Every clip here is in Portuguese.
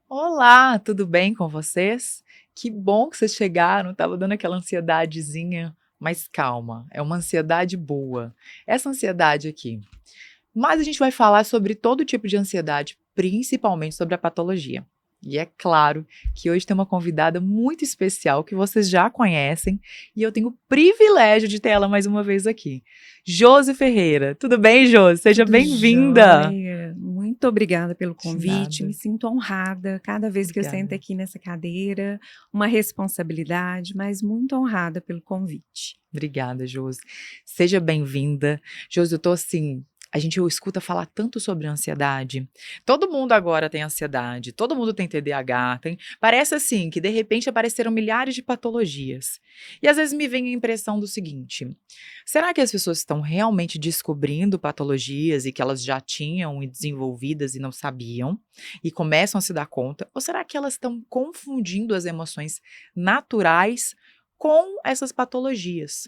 Olá, tudo bem com vocês? Que bom que vocês chegaram, estava dando aquela ansiedadezinha, mas calma, é uma ansiedade boa. Essa ansiedade aqui. Mas a gente vai falar sobre todo tipo de ansiedade, principalmente sobre a patologia. E é claro que hoje tem uma convidada muito especial que vocês já conhecem e eu tenho o privilégio de ter ela mais uma vez aqui. Josi Ferreira. Tudo bem, Josi? Seja Tudo bem-vinda. jóia. Muito obrigada pelo De convite. nada. Me sinto honrada cada vez que eu sento Obrigada. aqui nessa cadeira. Uma responsabilidade, mas muito honrada pelo convite. Obrigada, Josi. Seja bem-vinda. Josi, eu tô assim, a gente escuta falar tanto sobre ansiedade. Todo mundo agora tem ansiedade, todo mundo tem TDAH, parece assim que de repente apareceram milhares de patologias. E às vezes me vem a impressão do seguinte: será que as pessoas estão realmente descobrindo patologias e que elas já tinham e desenvolvidas e não sabiam e começam a se dar conta? Ou será que elas estão confundindo as emoções naturais com essas patologias?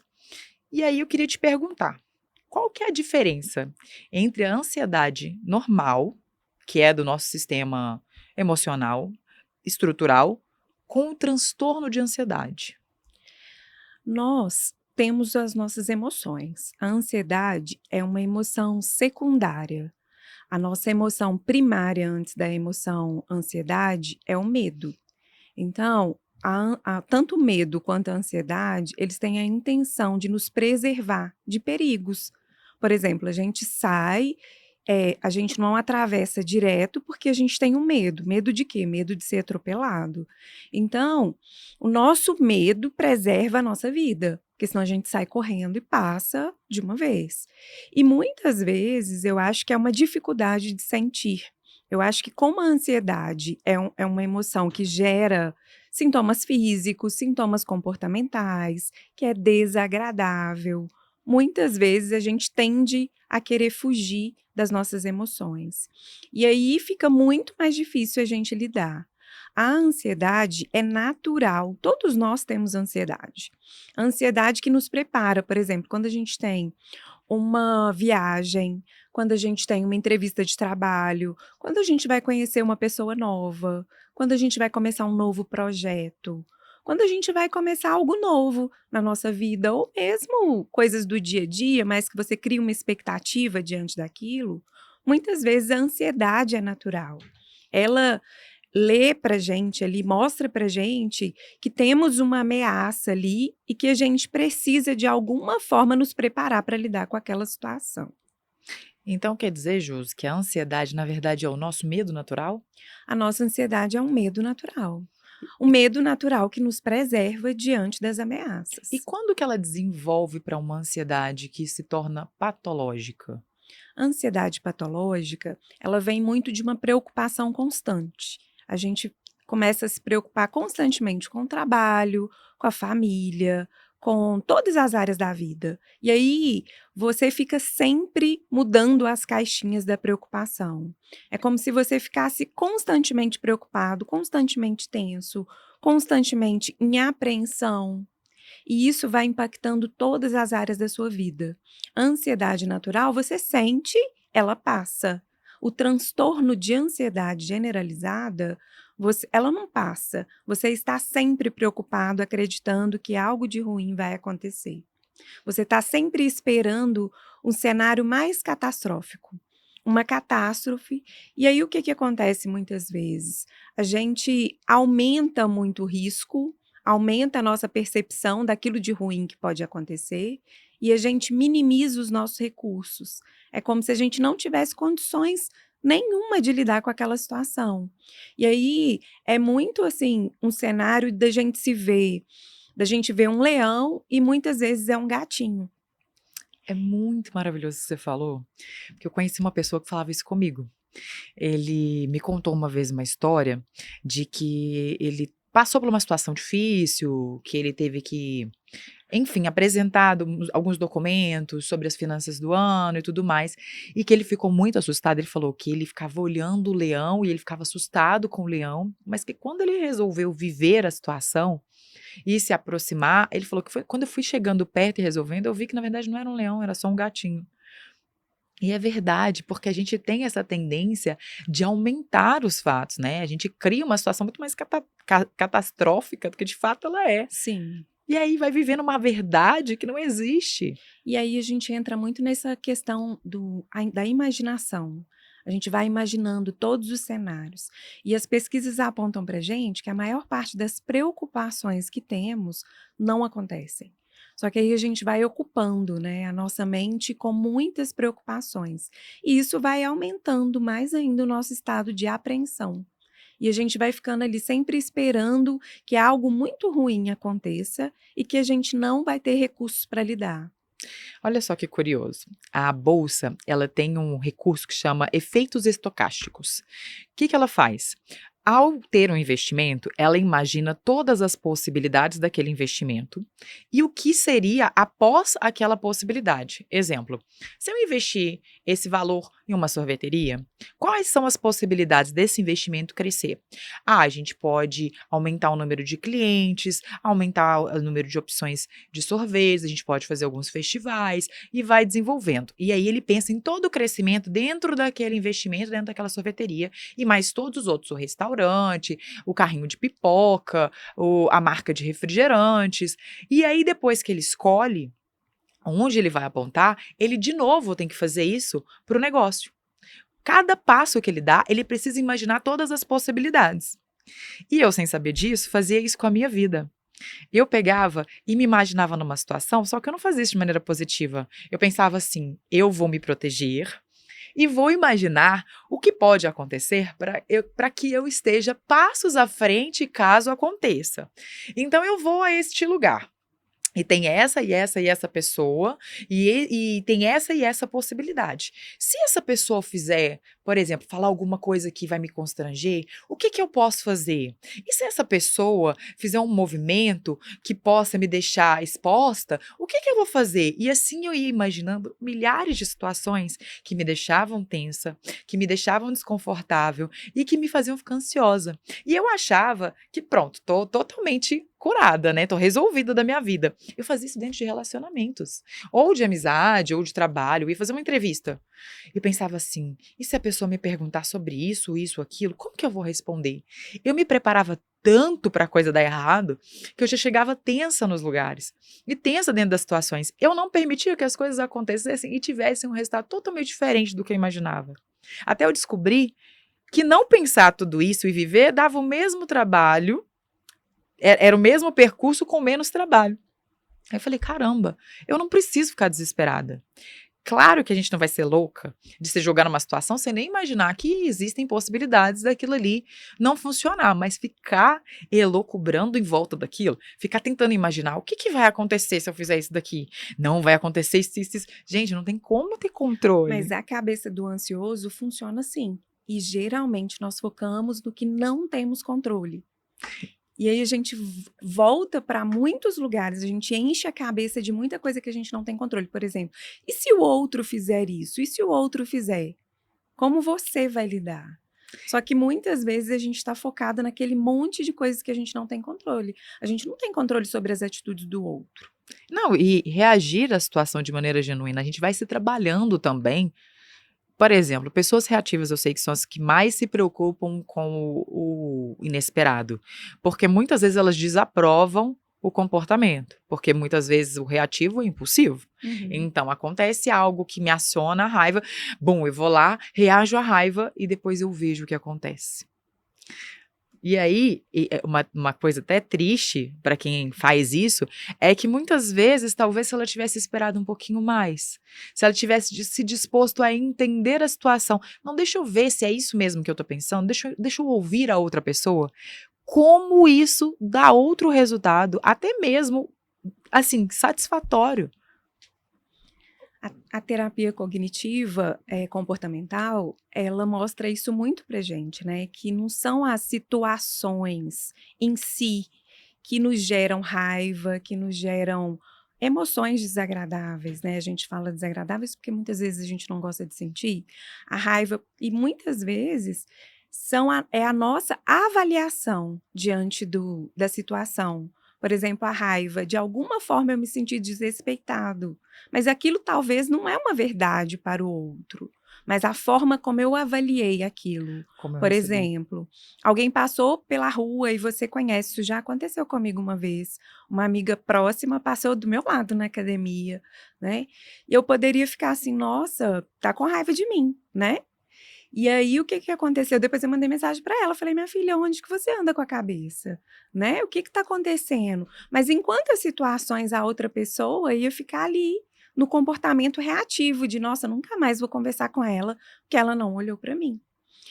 E aí eu queria te perguntar, qual que é a diferença entre a ansiedade normal, que é do nosso sistema emocional, estrutural, com o transtorno de ansiedade? Nós temos as nossas emoções. A ansiedade é uma emoção secundária. A nossa emoção primária antes da emoção ansiedade é o medo. Então, tanto o medo quanto a ansiedade, eles têm a intenção de nos preservar de perigos. Por exemplo, a gente sai, a gente não atravessa direto porque a gente tem um medo. Medo de quê? Medo de ser atropelado. Então, o nosso medo preserva a nossa vida, porque senão a gente sai correndo e passa de uma vez. E muitas vezes eu acho que é uma dificuldade de sentir. Eu acho que como a ansiedade é uma emoção que gera sintomas físicos, sintomas comportamentais, que é desagradável, muitas vezes a gente tende a querer fugir das nossas emoções. E aí fica muito mais difícil a gente lidar. A ansiedade é natural, todos nós temos ansiedade. A ansiedade que nos prepara, por exemplo, quando a gente tem uma viagem, quando a gente tem uma entrevista de trabalho, quando a gente vai conhecer uma pessoa nova, quando a gente vai começar um novo projeto, quando a gente vai começar algo novo na nossa vida, ou mesmo coisas do dia a dia, mas que você cria uma expectativa diante daquilo, muitas vezes a ansiedade é natural. Ela lê pra gente ali, mostra pra gente que temos uma ameaça ali e que a gente precisa de alguma forma nos preparar para lidar com aquela situação. Então quer dizer, Josi, que a ansiedade na verdade é o nosso medo natural? A nossa ansiedade é um medo natural. E, Um medo natural que nos preserva diante das e ameaças. quando que ela desenvolve para uma ansiedade que se torna patológica? A ansiedade patológica, ela vem muito de uma preocupação constante. A gente começa a se preocupar constantemente com o trabalho, com a família, com todas as áreas da vida. E aí você fica sempre mudando as caixinhas da preocupação. É como se você ficasse constantemente preocupado, constantemente tenso, constantemente em apreensão. E isso vai impactando todas as áreas da sua vida. A ansiedade natural, você sente, ela passa. O transtorno de ansiedade generalizada, ela não passa. Você está sempre preocupado, acreditando que algo de ruim vai acontecer. Você está sempre esperando um cenário mais catastrófico, uma catástrofe. E aí o que que acontece muitas vezes? A gente aumenta muito o risco, aumenta a nossa percepção daquilo de ruim que pode acontecer e a gente minimiza os nossos recursos. É como se a gente não tivesse condições nenhuma de lidar com aquela situação. E aí é muito assim um cenário da gente ver um leão e muitas vezes é um gatinho. É muito maravilhoso o que você falou, porque eu conheci uma pessoa que falava isso comigo. Ele me contou uma vez uma história de que ele passou por uma situação difícil, que ele teve que, enfim, apresentar alguns documentos sobre as finanças do ano e tudo mais, e que ele ficou muito assustado. Ele falou que ele ficava olhando o leão e ele ficava assustado com o leão, mas que quando ele resolveu viver a situação e se aproximar, ele falou que foi quando eu fui chegando perto e resolvendo, eu vi que na verdade não era um leão, era só um gatinho. E é verdade, porque a gente tem essa tendência de aumentar os fatos, né? A gente cria uma situação muito mais catastrófica do que de fato ela é. Sim. E aí vai vivendo uma verdade que não existe. E aí a gente entra muito nessa questão da imaginação. A gente vai imaginando todos os cenários. E as pesquisas apontam para gente que a maior parte das preocupações que temos não acontecem. Só que aí a gente vai ocupando, né, a nossa mente com muitas preocupações. E isso vai aumentando mais ainda o nosso estado de apreensão. E a gente vai ficando ali sempre esperando que algo muito ruim aconteça e que a gente não vai ter recursos para lidar. Olha só que curioso. A bolsa, ela tem um recurso que chama efeitos estocásticos. O que que ela faz? Ao ter um investimento, ela imagina todas as possibilidades daquele investimento e o que seria após aquela possibilidade. Exemplo, se eu investir esse valor em uma sorveteria, quais são as possibilidades desse investimento crescer? Ah, a gente pode aumentar o número de clientes, aumentar o número de opções de sorvetes, a gente pode fazer alguns festivais e vai desenvolvendo. E aí ele pensa em todo o crescimento dentro daquele investimento, dentro daquela sorveteria e mais todos os outros, o restaurante, o carrinho de pipoca, a marca de refrigerantes. E aí, depois que ele escolhe onde ele vai apontar, ele de novo tem que fazer isso para o negócio. Cada passo que ele dá, ele precisa imaginar todas as possibilidades. E eu, sem saber disso, fazia isso com a minha vida. Eu pegava e me imaginava numa situação, só que eu não fazia isso de maneira positiva. Eu pensava assim: eu vou me proteger e vou imaginar o que pode acontecer para que eu esteja passos à frente caso aconteça. Então eu vou a este lugar. E tem essa e essa e essa pessoa, e tem essa e essa possibilidade. Se essa pessoa fizer, por exemplo, falar alguma coisa que vai me constranger, o que que eu posso fazer? E se essa pessoa fizer um movimento que possa me deixar exposta, o que que eu vou fazer? E assim eu ia imaginando milhares de situações que me deixavam tensa, que me deixavam desconfortável e que me faziam ficar ansiosa. E eu achava que pronto, tô totalmente curada, né? Tô resolvida da minha vida. Eu fazia isso dentro de relacionamentos, ou de amizade, ou de trabalho. Eu ia fazer uma entrevista. E pensava assim: e se a pessoa me perguntar sobre isso, isso, aquilo, como que eu vou responder? Eu me preparava tanto para a coisa dar errado que eu já chegava tensa nos lugares e tensa dentro das situações. Eu não permitia que as coisas acontecessem e tivessem um resultado totalmente diferente do que eu imaginava. Até eu descobri que não pensar tudo isso e viver dava o mesmo trabalho, era o mesmo percurso com menos trabalho. Aí eu falei: caramba, eu não preciso ficar desesperada. Claro que a gente não vai ser louca de se jogar numa situação sem nem imaginar que existem possibilidades daquilo ali não funcionar, mas ficar elocubrando em volta daquilo, ficar tentando imaginar o que que vai acontecer se eu fizer isso daqui. Não vai acontecer isso, isso, isso. Gente, não tem como ter Mas controle. a cabeça do ansioso funciona assim. E geralmente nós focamos no que não temos controle. E aí a gente volta para muitos lugares, a gente enche a cabeça de muita coisa que a gente não tem controle. Por exemplo, e se o outro fizer isso? E se o outro fizer? Como você vai lidar? Só que muitas vezes a gente está focado naquele monte de coisas que a gente não tem controle. A gente não tem controle sobre as atitudes do outro. Não, e reagir à situação de maneira genuína, a gente vai se trabalhando também. Por exemplo, pessoas reativas eu sei que são as que mais se preocupam com o inesperado, porque muitas vezes elas desaprovam o comportamento, porque muitas vezes o reativo é impulsivo. Uhum. Então acontece algo que me aciona a raiva, bom, eu vou lá, reajo à raiva e depois eu vejo o que acontece. E aí, uma coisa até triste para quem faz isso, é que muitas vezes, talvez se ela tivesse esperado um pouquinho mais, se ela tivesse se disposto a entender a situação, não, deixa eu ver se é isso mesmo que eu tô pensando, deixa eu ouvir a outra pessoa, como isso dá outro resultado, até mesmo, assim, satisfatório. A terapia cognitiva, comportamental, ela mostra isso muito pra gente, né, que não são as situações em si que nos geram raiva, que nos geram emoções desagradáveis, né, a gente fala desagradáveis porque muitas vezes a gente não gosta de sentir, a raiva e muitas vezes é a nossa avaliação diante da situação. Por exemplo, a raiva, de alguma forma eu me senti desrespeitado, mas aquilo talvez não é uma verdade para o outro, mas a forma como eu avaliei aquilo. Como eu Por recebi. exemplo, alguém passou pela rua e você conhece, isso já aconteceu comigo uma vez. Uma amiga próxima passou do meu lado na academia, né? E eu poderia ficar assim, nossa, tá com raiva de mim, né? E aí, o que que aconteceu? Depois eu mandei mensagem para ela, falei: "Minha filha, onde que você anda com a cabeça? Né, o que que tá acontecendo?". Mas em quantas situações a outra pessoa ia ficar ali, no comportamento reativo de: "Nossa, nunca mais vou conversar com ela, porque ela não olhou para mim".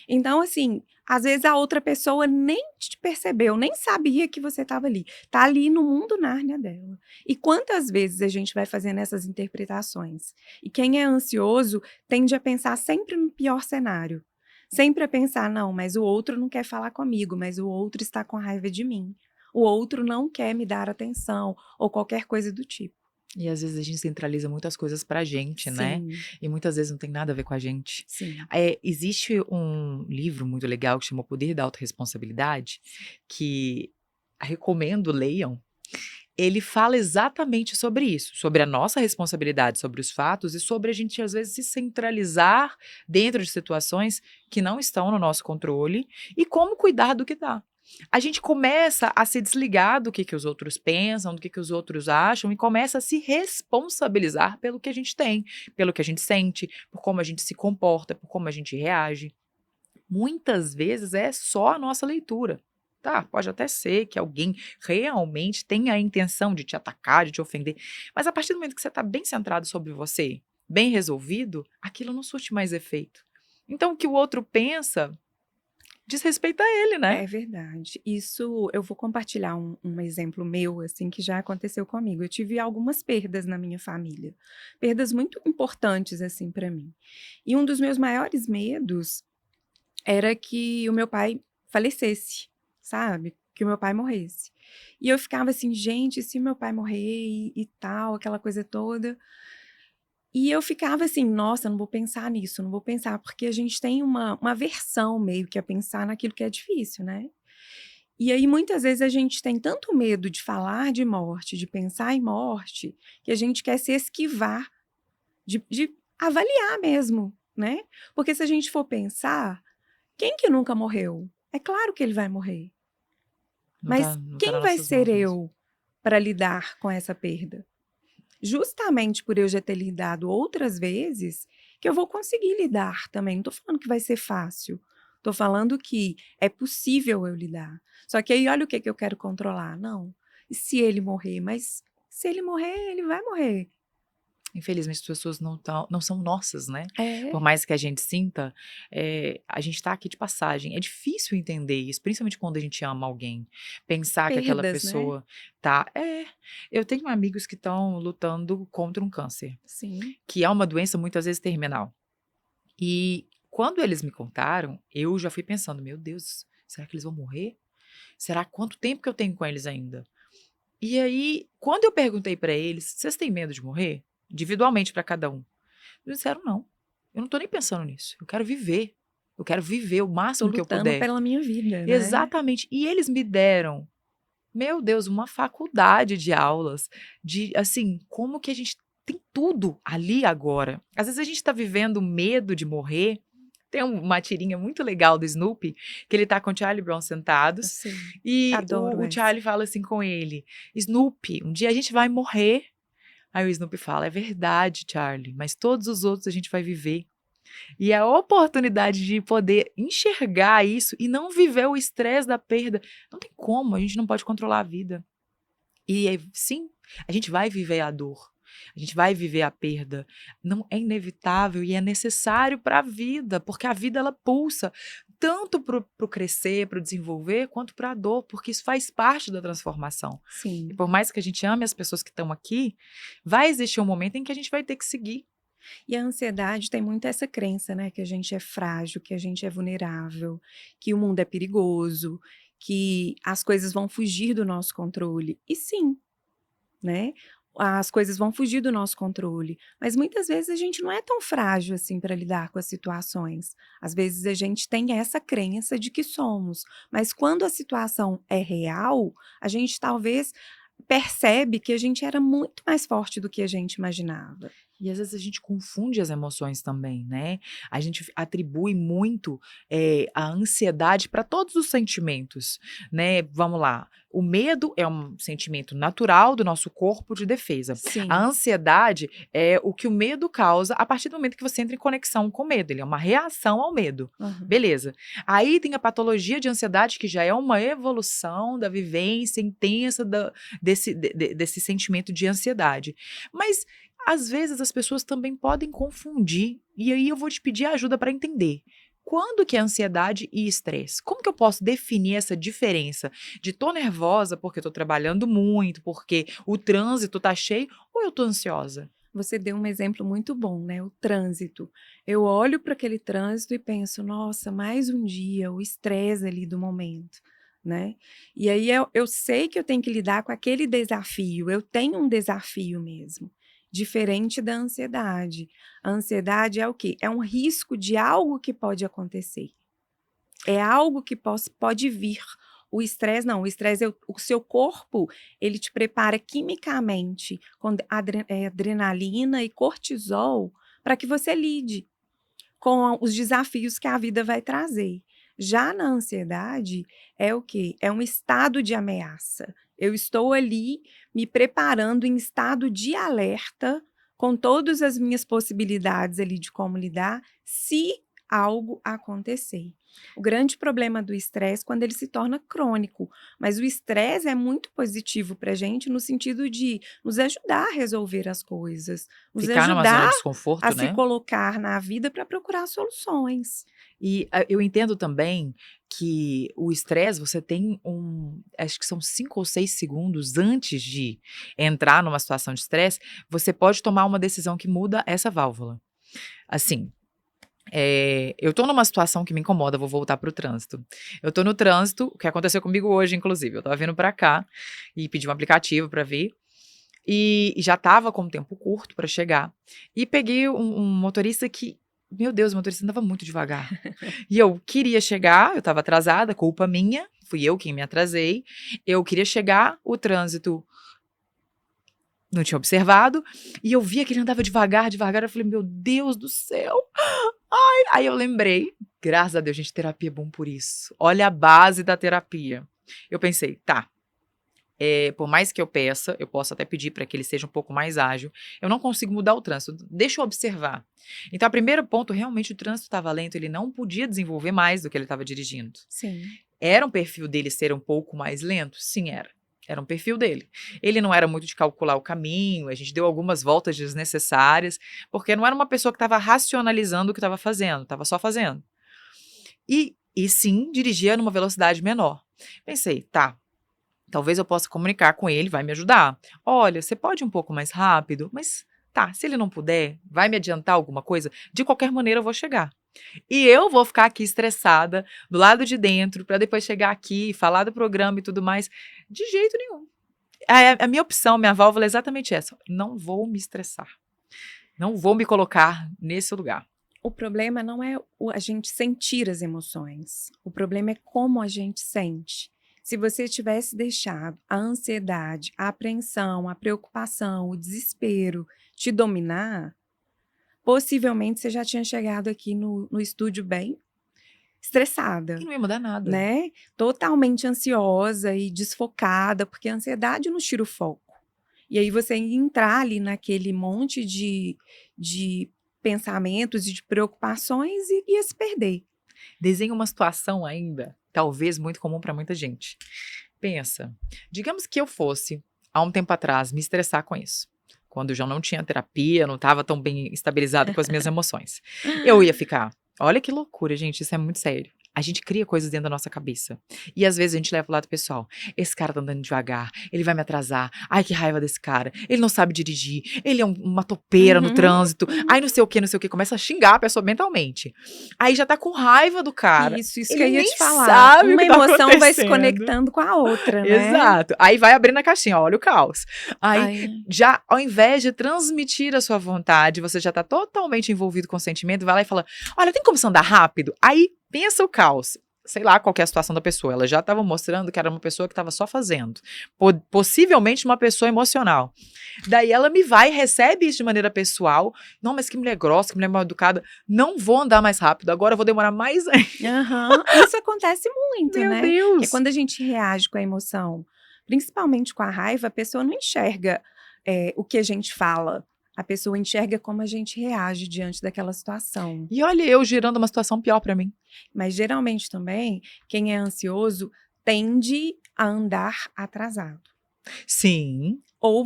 Então, assim, às vezes a outra pessoa nem te percebeu, nem sabia que você estava ali. Tá ali no mundo Nárnia dela. E quantas vezes a gente vai fazendo essas interpretações? E quem é ansioso tende a pensar sempre no pior cenário. Sempre a pensar, não, mas o outro não quer falar comigo, mas o outro está com raiva de mim. O outro não quer me dar atenção, ou qualquer coisa do tipo. E às vezes a gente centraliza muitas coisas pra gente, né, Sim, e muitas vezes não tem nada a ver com a gente. sim, Existe um livro muito legal que chama O Poder da Autorresponsabilidade, sim. que recomendo leiam. Ele fala exatamente sobre isso, sobre a nossa responsabilidade sobre os fatos e sobre a gente, às vezes, se centralizar dentro de situações que não estão no nosso controle e como cuidar do que dá. A gente começa a se desligar do que os outros pensam, do que os outros acham e começa a se responsabilizar pelo que a gente tem, pelo que a gente sente, por como a gente se comporta, por como a gente reage. Muitas vezes é só a nossa leitura. Tá, pode até ser que alguém realmente tenha a intenção de te atacar, de te ofender, mas a partir do momento que você está bem centrado sobre você, bem resolvido, aquilo não surte mais efeito. Então, o que o outro pensa diz respeito a ele, né? É verdade. Isso eu vou compartilhar um exemplo meu, assim, que já aconteceu comigo. Eu tive algumas perdas na minha família, perdas muito importantes, assim, para mim. E um dos meus maiores medos era que o meu pai falecesse, sabe, que o meu pai morresse. E eu ficava assim: "Gente, e se meu pai morrer e tal", aquela coisa toda. E eu ficava assim: "Nossa, não vou pensar nisso, não vou pensar", porque a gente tem uma aversão meio que a pensar naquilo que é difícil, né. E aí, muitas vezes, a gente tem tanto medo de falar de morte, de pensar em morte, que a gente quer se esquivar de avaliar mesmo, né. Porque se a gente for pensar, quem que nunca morreu? É claro que ele vai morrer, mas Não tá quem nas vai nossas ser mãos mesmo. eu para lidar com essa perda? Justamente por eu já ter lidado outras vezes, que eu vou conseguir lidar também. Não tô falando que vai ser fácil, tô falando que é possível eu lidar. Só que aí olha o que que eu quero controlar, não, e se ele morrer? Mas se ele morrer, ele vai morrer. Infelizmente, as pessoas não são nossas, né. Por É, mais que a gente sinta, a gente tá aqui de passagem. É difícil entender isso, principalmente quando a gente ama alguém. Pensar que aquela perdas, né. pessoa eu tenho amigos que estão lutando contra um câncer, Sim, que é uma doença muitas vezes terminal. E quando eles me contaram, eu já fui pensando: "Meu Deus, será que eles vão morrer? Será quanto tempo que eu tenho com eles ainda?". E aí, quando eu perguntei pra eles: "Vocês têm medo de morrer?", individualmente pra cada um. Eles disseram: "Não, eu não tô nem pensando nisso, eu quero viver o tô máximo que eu lutando puder". pela minha vida, né. Exatamente, e eles me deram, meu Deus, uma faculdade de aulas, de assim, como que a gente tem tudo ali agora. Às vezes a gente tá vivendo medo de morrer, tem uma tirinha muito legal do Snoopy, que ele tá com o Charlie Brown Eu sentados, sei, e adoro o essa. Charlie fala assim com ele: "Snoopy, um dia a gente vai morrer". Aí o Snoopy fala: "É verdade, Charlie, mas todos os outros a gente vai viver". E a oportunidade de poder enxergar isso e não viver o estresse da perda, não tem como, a gente não pode controlar a vida. E aí, sim, a gente vai viver a dor, a gente vai viver a perda. Não é inevitável e é necessário para a vida, porque a vida ela pulsa tanto para o crescer, para o desenvolver, quanto para a dor, porque isso faz parte da transformação. E Sim. por mais que a gente ame as pessoas que estão aqui, vai existir um momento em que a gente vai ter que seguir. E a ansiedade tem muito essa crença, né, que a gente é frágil, que a gente é vulnerável, que o mundo é perigoso, que as coisas vão fugir do nosso controle. E sim, né, as coisas vão fugir do nosso controle, mas muitas vezes a gente não é tão frágil assim para lidar com as situações. Às vezes a gente tem essa crença de que somos, mas quando a situação é real, a gente talvez percebe que a gente era muito mais forte do que a gente imaginava. E às vezes a gente confunde as emoções também, né? A gente atribui muito a ansiedade para todos os sentimentos, né? Vamos lá. O medo é um sentimento natural do nosso corpo de defesa. A Sim. ansiedade é o que o medo causa a partir do momento que você entra em conexão com o medo. Ele é uma reação ao medo. Aham. Beleza. Aí tem a patologia de ansiedade, que já é uma evolução da vivência intensa desse sentimento de ansiedade. Mas às vezes as pessoas também podem confundir, e aí eu vou te pedir ajuda para entender. Quando que é ansiedade e estresse? Como que eu posso definir essa diferença de tô nervosa porque tô trabalhando muito, porque o trânsito tá cheio, ou eu tô ansiosa? Você deu um exemplo muito bom, né? O trânsito. Eu olho para aquele trânsito e penso, nossa, mais um dia, o estresse ali do momento, né? E aí eu sei que eu tenho que lidar com aquele desafio, eu tenho um desafio mesmo, diferente da ansiedade. A ansiedade é o quê? É um risco de algo que pode acontecer. É algo que pode vir. O estresse não, o estresse é o seu corpo, ele te prepara quimicamente com adrenalina e cortisol para que você lide com os desafios que a vida vai trazer. Já na ansiedade, é o quê? É um estado de ameaça. Eu estou ali me preparando em estado de alerta, com todas as minhas possibilidades ali de como lidar, se algo acontecer. O grande problema do estresse é quando ele se torna crônico, mas o estresse é muito positivo para a gente no sentido de nos ajudar a resolver as coisas, nos Ficar numa zona ajudar de a desconforto, se né? colocar na vida para procurar soluções. E eu entendo também que o estresse, você tem acho que são 5 ou 6 segundos antes de entrar numa situação de estresse, você pode tomar uma decisão que muda essa válvula. Assim, eu tô numa situação que me incomoda, vou voltar pro trânsito. Eu tô no trânsito, o que aconteceu comigo hoje, inclusive. Eu estava vindo pra cá e pedi um aplicativo pra vir, e já estava com um tempo curto pra chegar. E peguei um motorista que, meu Deus, o motorista andava muito devagar. E eu queria chegar, eu estava atrasada, culpa minha, fui eu quem me atrasei. Eu queria chegar, o trânsito não tinha observado, e eu via que ele andava devagar, devagar. Eu falei, meu Deus do céu. Ai, aí eu lembrei, graças a Deus, gente, terapia é bom por isso. Olha a base da terapia. Eu pensei, tá, por mais que eu peça, eu posso até pedir para que ele seja um pouco mais ágil, eu não consigo mudar o trânsito, deixa eu observar. Então, o primeiro ponto, realmente o trânsito estava lento, ele não podia desenvolver mais do que ele estava dirigindo. Sim. Era um perfil dele ser um pouco mais lento? Sim, era. Era um perfil dele. Ele não era muito de calcular o caminho, a gente deu algumas voltas desnecessárias, porque não era uma pessoa que estava racionalizando o que estava fazendo, estava só fazendo. E sim, dirigia numa velocidade menor. Pensei, tá, talvez eu possa comunicar com ele, vai me ajudar. Olha, você pode ir um pouco mais rápido, mas tá, se ele não puder, vai me adiantar alguma coisa? De qualquer maneira eu vou chegar. E eu vou ficar aqui estressada, do lado de dentro, para depois chegar aqui, falar do programa e tudo mais. De jeito nenhum. A minha opção, minha válvula é exatamente essa. Não vou me estressar. Não vou me colocar nesse lugar. O problema não é a gente sentir as emoções. O problema é como a gente sente. Se você tivesse deixado a ansiedade, a apreensão, a preocupação, o desespero te dominar, possivelmente você já tinha chegado aqui no estúdio bem estressada, E não ia mudar nada. né? Totalmente ansiosa e desfocada, porque a ansiedade nos tira o foco. E aí você ia entrar ali naquele monte de pensamentos e de preocupações e ia se perder. Desenha uma situação ainda, talvez muito comum para muita gente. Pensa, digamos que eu fosse, há um tempo atrás, me estressar com isso. Quando eu já não tinha terapia, não estava tão bem estabilizado com as minhas emoções. Eu ia ficar, olha que loucura, gente, isso é muito sério. A gente cria coisas dentro da nossa cabeça. E às vezes a gente leva pro lado pessoal. Esse cara tá andando devagar, ele vai me atrasar. Ai, que raiva desse cara. Ele não sabe dirigir, ele é uma topeira no trânsito. Ai, não sei o que. Começa a xingar a pessoa mentalmente. Aí já tá com raiva do cara. Isso Ele que eu ia nem te falar. sabe o Uma que tá emoção vai se acontecendo. conectando com a outra, né? Exato. Aí vai abrindo a caixinha, olha o caos. Aí, Ai, já ao invés de transmitir a sua vontade, você já tá totalmente envolvido com o sentimento, vai lá e fala, olha, tem como você andar rápido? Aí, pensa o caos. sei lá qual que é a situação da pessoa, ela já estava mostrando que era uma pessoa que estava só fazendo, possivelmente uma pessoa emocional. Daí ela me vai e recebe isso de maneira pessoal, não, mas que mulher grossa, que mulher mal educada, não vou andar mais rápido, agora eu vou demorar mais ainda. Aham. Isso acontece muito, Meu né? Porque Deus! quando a gente reage com a emoção, principalmente com a raiva, a pessoa não enxerga o que a gente fala. A pessoa enxerga como a gente reage diante daquela situação. E olha eu girando uma situação pior pra mim. Mas geralmente também, quem é ansioso tende a andar atrasado. Sim, Ou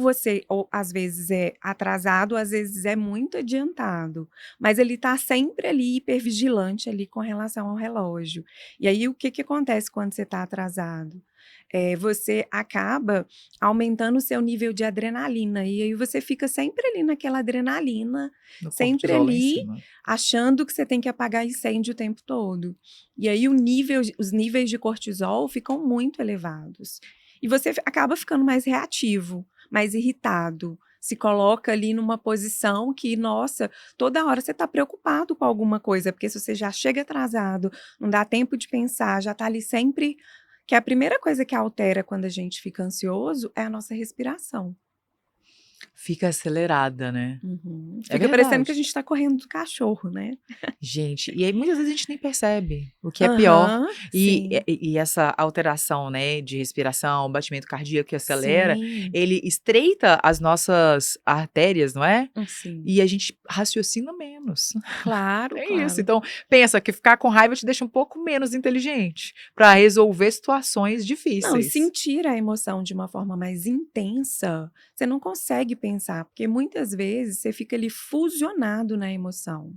às vezes é atrasado, às vezes é muito adiantado, mas ele está sempre ali hipervigilante ali com relação ao relógio. E aí o que que acontece quando você está atrasado? Você acaba aumentando o seu nível de adrenalina, e aí você fica sempre ali naquela adrenalina, no sempre cortisol lá em ali cima. achando que você tem que apagar incêndio o tempo todo. E aí os níveis de cortisol ficam muito elevados. E você acaba ficando mais reativo, mais irritado, se coloca ali numa posição que, nossa, toda hora você está preocupado com alguma coisa, porque se você já chega atrasado, não dá tempo de pensar, já está ali sempre. Que a primeira coisa que altera quando a gente fica ansioso é a nossa respiração. Fica acelerada, né? Uhum. É Fica parecendo que a verdade. gente está correndo do cachorro, né? Gente, e aí muitas vezes a gente nem percebe, o que é pior. Aham, E, sim, e essa alteração, né, de respiração, batimento cardíaco que acelera, sim, ele estreita as nossas artérias, não é? sim. E a gente raciocina menos. Claro, É isso. claro. Então, pensa que ficar com raiva te deixa um pouco menos inteligente para resolver situações Não, e difíceis. sentir a emoção de uma forma mais intensa, você não consegue pensar, porque muitas vezes você fica ali fusionado na emoção.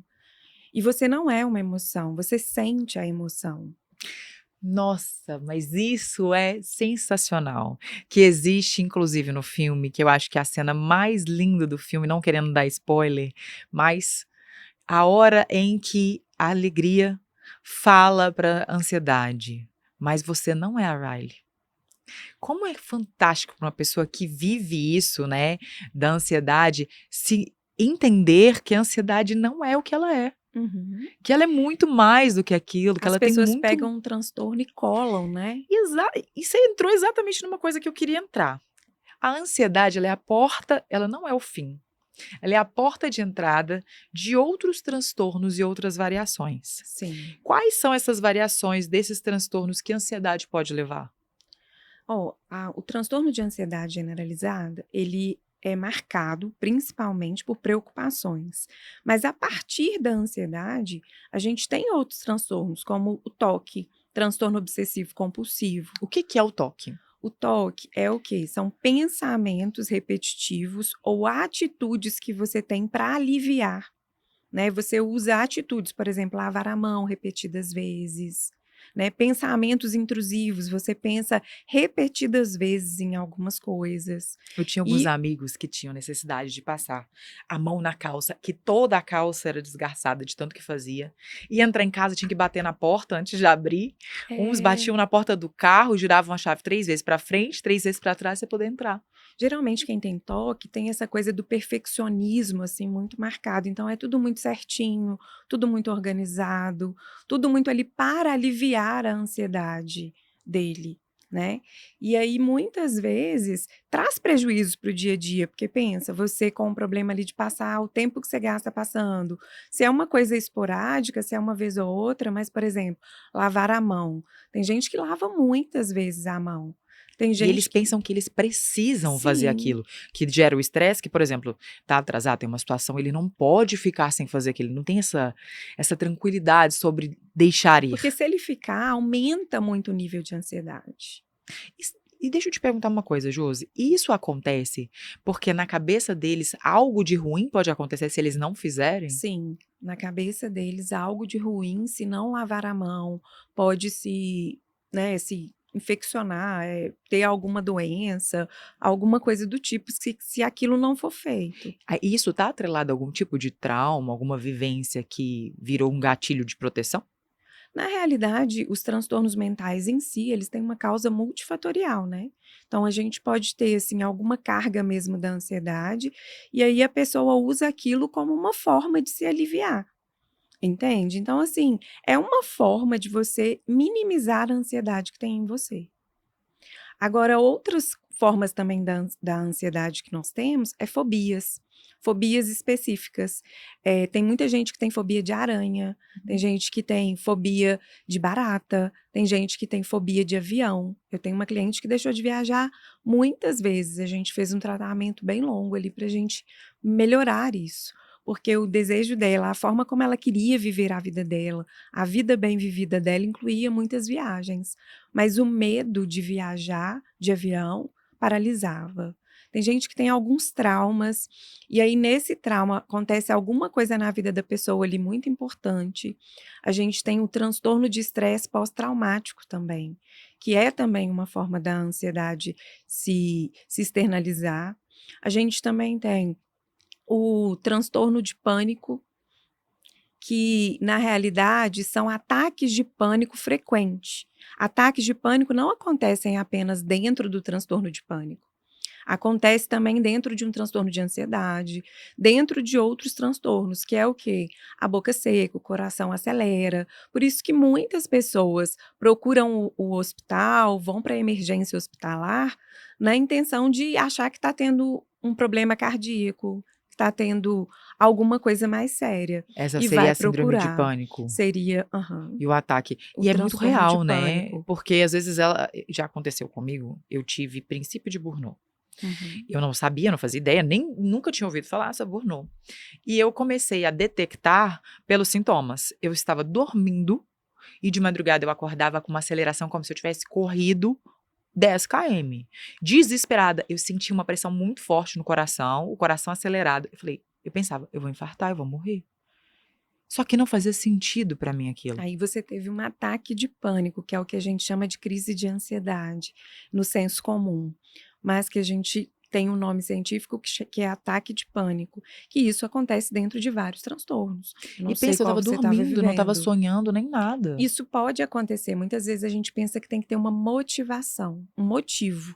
E você não é uma emoção, você sente a emoção. Nossa, mas isso é sensacional. Que existe, inclusive, no filme, que eu acho que é a cena mais linda do filme, não querendo dar spoiler, mas a hora em que a alegria fala para a ansiedade. Mas você não é a Riley. Como é fantástico para uma pessoa que vive isso, né, da ansiedade, se entender que a ansiedade não é o que ela é. Uhum. Que ela é muito mais do que aquilo, que As ela tem pessoas muito. pegam um transtorno e colam, né? E você entrou exatamente numa coisa que eu queria entrar. A ansiedade, ela é a porta, ela não é o fim. Ela é a porta de entrada de outros transtornos e outras variações. Sim. Quais são essas variações desses transtornos que a ansiedade pode levar? O transtorno de ansiedade generalizada, ele é marcado principalmente por preocupações. Mas a partir da ansiedade, a gente tem outros transtornos, como o TOC, transtorno obsessivo compulsivo. O que que é o toque? O TOC é o quê? São pensamentos repetitivos ou atitudes que você tem para aliviar, né? Você usa atitudes, por exemplo, lavar a mão repetidas vezes, né? Pensamentos intrusivos, você pensa repetidas vezes em algumas coisas. Eu tinha alguns E amigos que tinham necessidade de passar a mão na calça, que toda a calça era desgarçada de tanto que fazia. Ia entrar em casa, tinha que bater na porta antes de abrir. Uns é, batiam na porta do carro, giravam a chave 3 vezes para frente, 3 vezes para trás, pra você poder entrar. geralmente quem tem TOC tem essa coisa do perfeccionismo assim muito marcado, então é tudo muito certinho, tudo muito organizado, tudo muito ali para aliviar a ansiedade dele, né. E aí muitas vezes traz prejuízos para o dia a dia, porque pensa, você com um problema ali de passar o tempo que você gasta passando, se é uma coisa esporádica, se é uma vez ou outra, mas por exemplo, lavar a mão, tem gente que lava muitas vezes a mão, tem E eles gente que pensam que eles precisam fazer sim. aquilo, que gera o estresse, que, por exemplo, tá atrasado, tem uma situação, ele não pode ficar sem fazer aquilo, ele não tem essa tranquilidade sobre deixar ir. Porque se ele ficar, aumenta muito o nível de ansiedade. E deixa eu te perguntar uma coisa, Josi, isso acontece porque na cabeça deles algo de ruim pode acontecer se eles não fizerem? Sim, na cabeça deles, algo de ruim, se não lavar a mão, pode se infeccionar, ter alguma doença, alguma coisa do tipo, se aquilo não for feito. E isso tá atrelado a algum tipo de trauma, alguma vivência que virou um gatilho de proteção? Na realidade, os transtornos mentais em si, eles têm uma causa multifatorial, né. Então a gente pode ter, assim, alguma carga mesmo da ansiedade, e aí a pessoa usa aquilo como uma forma de se aliviar. Entende? Então, assim, é uma forma de você minimizar a ansiedade que tem em você. Agora, outras formas também da ansiedade que nós temos é fobias. Fobias específicas. Tem muita gente que tem fobia de aranha, tem gente que tem fobia de barata, tem gente que tem fobia de avião. Eu tenho uma cliente que deixou de viajar muitas vezes. A gente fez um tratamento bem longo ali para a gente melhorar isso. Porque o desejo dela, a forma como ela queria viver a vida dela, a vida bem vivida dela, incluía muitas viagens. Mas o medo de viajar de avião paralisava. Tem gente que tem alguns traumas, e aí nesse trauma acontece alguma coisa na vida da pessoa ali muito importante. A gente tem o transtorno de estresse pós-traumático também, que é também uma forma da ansiedade se externalizar. A gente também tem o transtorno de pânico, que na realidade são ataques de pânico frequentes. Ataques de pânico não acontecem apenas dentro do transtorno de pânico. Acontece também dentro de um transtorno de ansiedade, dentro de outros transtornos, que é o quê? A boca seca, o coração acelera. Por isso que muitas pessoas procuram o hospital, vão para a emergência hospitalar, na intenção de achar que está tendo um problema cardíaco, que está tendo alguma coisa mais séria. Essa E seria vai a síndrome de procurar. pânico Seria, aham, e o ataque. o E é muito transtorno de real, né? pânico. Porque às vezes ela já aconteceu comigo, eu tive princípio de Burnout. Uhum. Eu não sabia, não fazia ideia, nem nunca tinha ouvido falar sobre Burnout. E eu comecei a detectar pelos sintomas. Eu estava dormindo e de madrugada eu acordava com uma aceleração como se eu tivesse corrido 10 km. Desesperada, eu senti uma pressão muito forte no coração, o coração acelerado. Eu pensava, eu vou infartar, eu vou morrer. Só que não fazia sentido pra mim aquilo. Aí você teve um ataque de pânico, que é o que a gente chama de crise de ansiedade, no senso comum, mas que a gente tem um nome científico que é ataque de pânico, que isso acontece dentro de vários transtornos. Eu não E sei pensa, eu qual estava você estava dormindo, não estava vivendo. sonhando nem nada. Isso pode acontecer. Muitas vezes a gente pensa que tem que ter uma motivação, um motivo.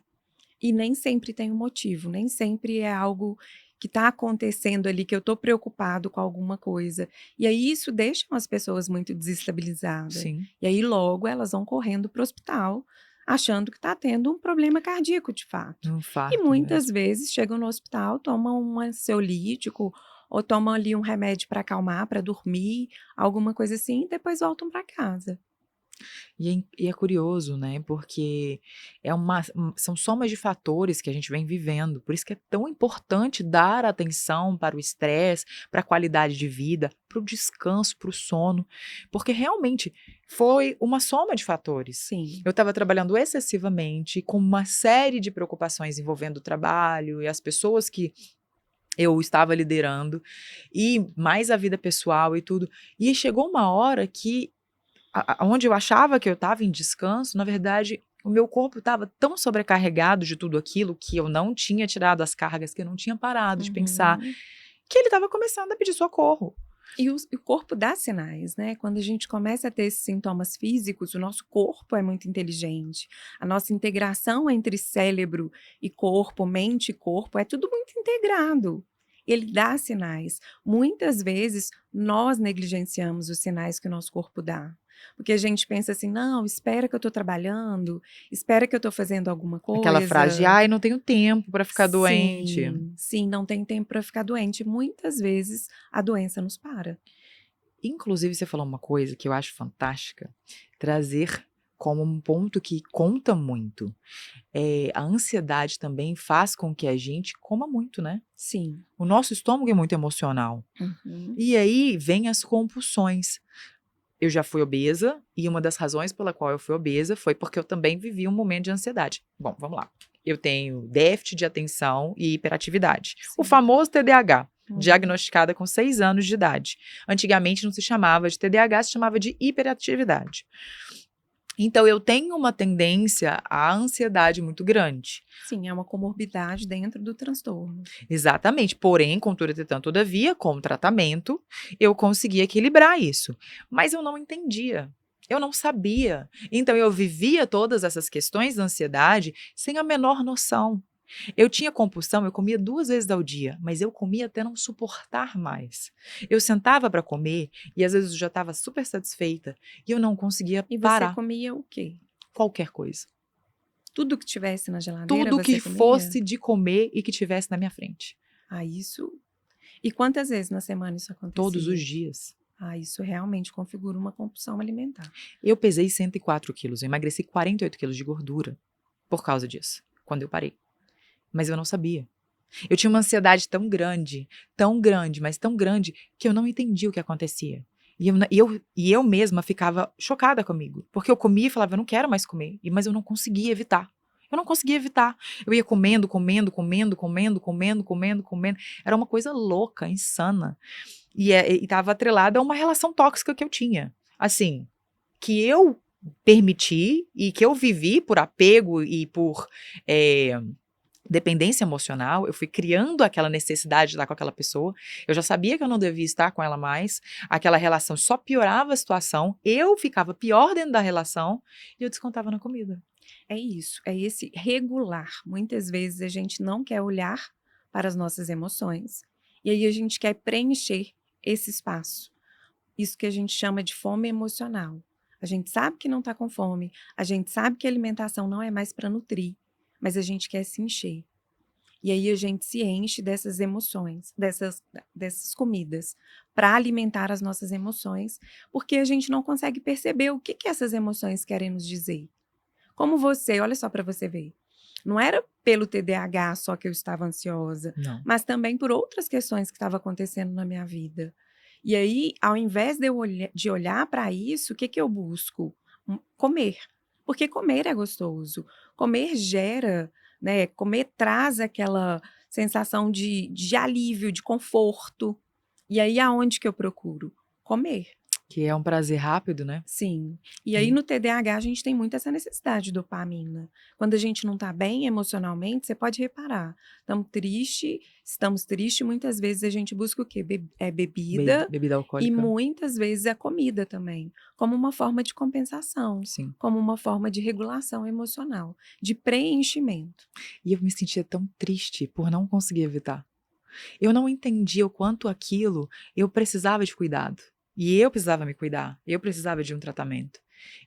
E nem sempre tem um motivo, nem sempre é algo que está acontecendo ali, que eu estou preocupado com alguma coisa. E aí isso deixa as pessoas muito desestabilizadas. Sim, E aí logo elas vão correndo para o hospital, achando que está tendo um problema cardíaco de fato. um E infarto muitas mesmo. vezes chegam no hospital, tomam um ansiolítico ou tomam ali um remédio para acalmar, para dormir, alguma coisa assim, e depois voltam para casa. E é curioso, né, porque são somas de fatores que a gente vem vivendo, por isso que é tão importante dar atenção para o estresse, para a qualidade de vida, para o descanso, para o sono, porque realmente foi uma soma de fatores. Sim. Eu estava trabalhando excessivamente, com uma série de preocupações envolvendo o trabalho e as pessoas que eu estava liderando, e mais a vida pessoal e tudo, e chegou uma hora que onde eu achava que eu estava em descanso, na verdade, o meu corpo estava tão sobrecarregado de tudo aquilo que eu não tinha tirado as cargas, que eu não tinha parado de pensar, Uhum. que ele estava começando a pedir socorro. E o corpo dá sinais, né? Quando a gente começa a ter esses sintomas físicos, o nosso corpo é muito inteligente. A nossa integração entre cérebro e corpo, mente e corpo, é tudo muito integrado. Ele dá sinais. Muitas vezes nós negligenciamos os sinais que o nosso corpo dá. Porque a gente pensa assim, não, espera que eu estou trabalhando, espera que eu estou fazendo alguma Aquela frase de, coisa. ai, não tenho tempo para ficar doente. Sim, sim, não tem tempo para ficar doente. Muitas vezes a doença nos para. Inclusive, você falou uma coisa que eu acho fantástica, trazer como um ponto que conta muito. A ansiedade também faz com que a gente coma muito, né? Sim. O nosso estômago é muito emocional. Uhum. E aí vem as compulsões. Eu já fui obesa, e uma das razões pela qual eu fui obesa foi porque eu também vivi um momento de ansiedade. Bom, vamos lá. Eu tenho déficit de atenção e hiperatividade. O Sim. famoso TDAH, Uhum. diagnosticada com 6 anos de idade. Antigamente não se chamava de TDAH, se chamava de hiperatividade. Então eu tenho uma tendência à ansiedade muito grande. Sim, é uma comorbidade dentro do transtorno. Exatamente, porém, contudo, entretanto, todavia, com o tratamento, eu consegui equilibrar isso. Mas eu não entendia, eu não sabia. Então eu vivia todas essas questões da ansiedade sem a menor noção. Eu tinha compulsão, eu comia 2 vezes ao dia, mas eu comia até não suportar mais. Eu sentava para comer e às vezes eu já estava super satisfeita e eu não conseguia E você parar. comia o quê? Qualquer coisa. Tudo que tivesse na geladeira Tudo que você comia? fosse de comer e que tivesse na minha frente. Ah, isso. E quantas vezes na semana isso Todos os acontecia? dias. Ah, isso realmente configura uma compulsão alimentar. Eu pesei 104 quilos, eu emagreci 48 quilos de gordura por causa disso, quando eu parei. Mas eu não sabia. Eu tinha uma ansiedade tão grande, mas tão grande, que eu não entendia o que acontecia. E eu mesma ficava chocada comigo, porque eu comia e falava, eu não quero mais comer, mas eu não conseguia evitar. Eu não conseguia evitar. Eu ia comendo, comendo, comendo, comendo, comendo, comendo, comendo. Era uma coisa louca, insana. E estava atrelada a uma relação tóxica que eu tinha. Assim, que eu permiti e que eu vivi por apego e por dependência emocional. Eu fui criando aquela necessidade de estar com aquela pessoa. Eu já sabia que eu não devia estar com ela mais. Aquela relação só piorava a situação. Eu ficava pior dentro da relação e eu descontava na comida. É isso, é esse regular. Muitas vezes a gente não quer olhar para as nossas emoções e aí a gente quer preencher esse espaço. Isso que a gente chama de fome emocional. A gente sabe que não está com fome, a gente sabe que a alimentação não é mais para nutrir, mas a gente quer se encher. E aí a gente se enche dessas emoções, dessas comidas, para alimentar as nossas emoções, porque a gente não consegue perceber o que essas emoções querem nos dizer. Como você, olha só para você ver. Não era pelo TDAH só que eu estava ansiosa, Não. mas também por outras questões que estavam acontecendo na minha vida. E aí, ao invés de olhar para isso, o que eu busco? Comer. Porque comer é gostoso. Comer gera, né? Comer traz aquela sensação de alívio, de conforto. E aí, aonde que eu procuro? Comer. Que é um prazer rápido, né? Sim. E aí no TDAH a gente tem muito essa necessidade de dopamina. Quando a gente não está bem emocionalmente, você pode reparar. Estamos tristes, muitas vezes a gente busca o quê? Bebida Bebida e alcoólica. muitas vezes a comida também, como uma forma de compensação, Sim. como uma forma de regulação emocional, de preenchimento. E eu me sentia tão triste por não conseguir evitar. Eu não entendia o quanto aquilo eu precisava de cuidado. E eu precisava me cuidar. Eu precisava de um tratamento.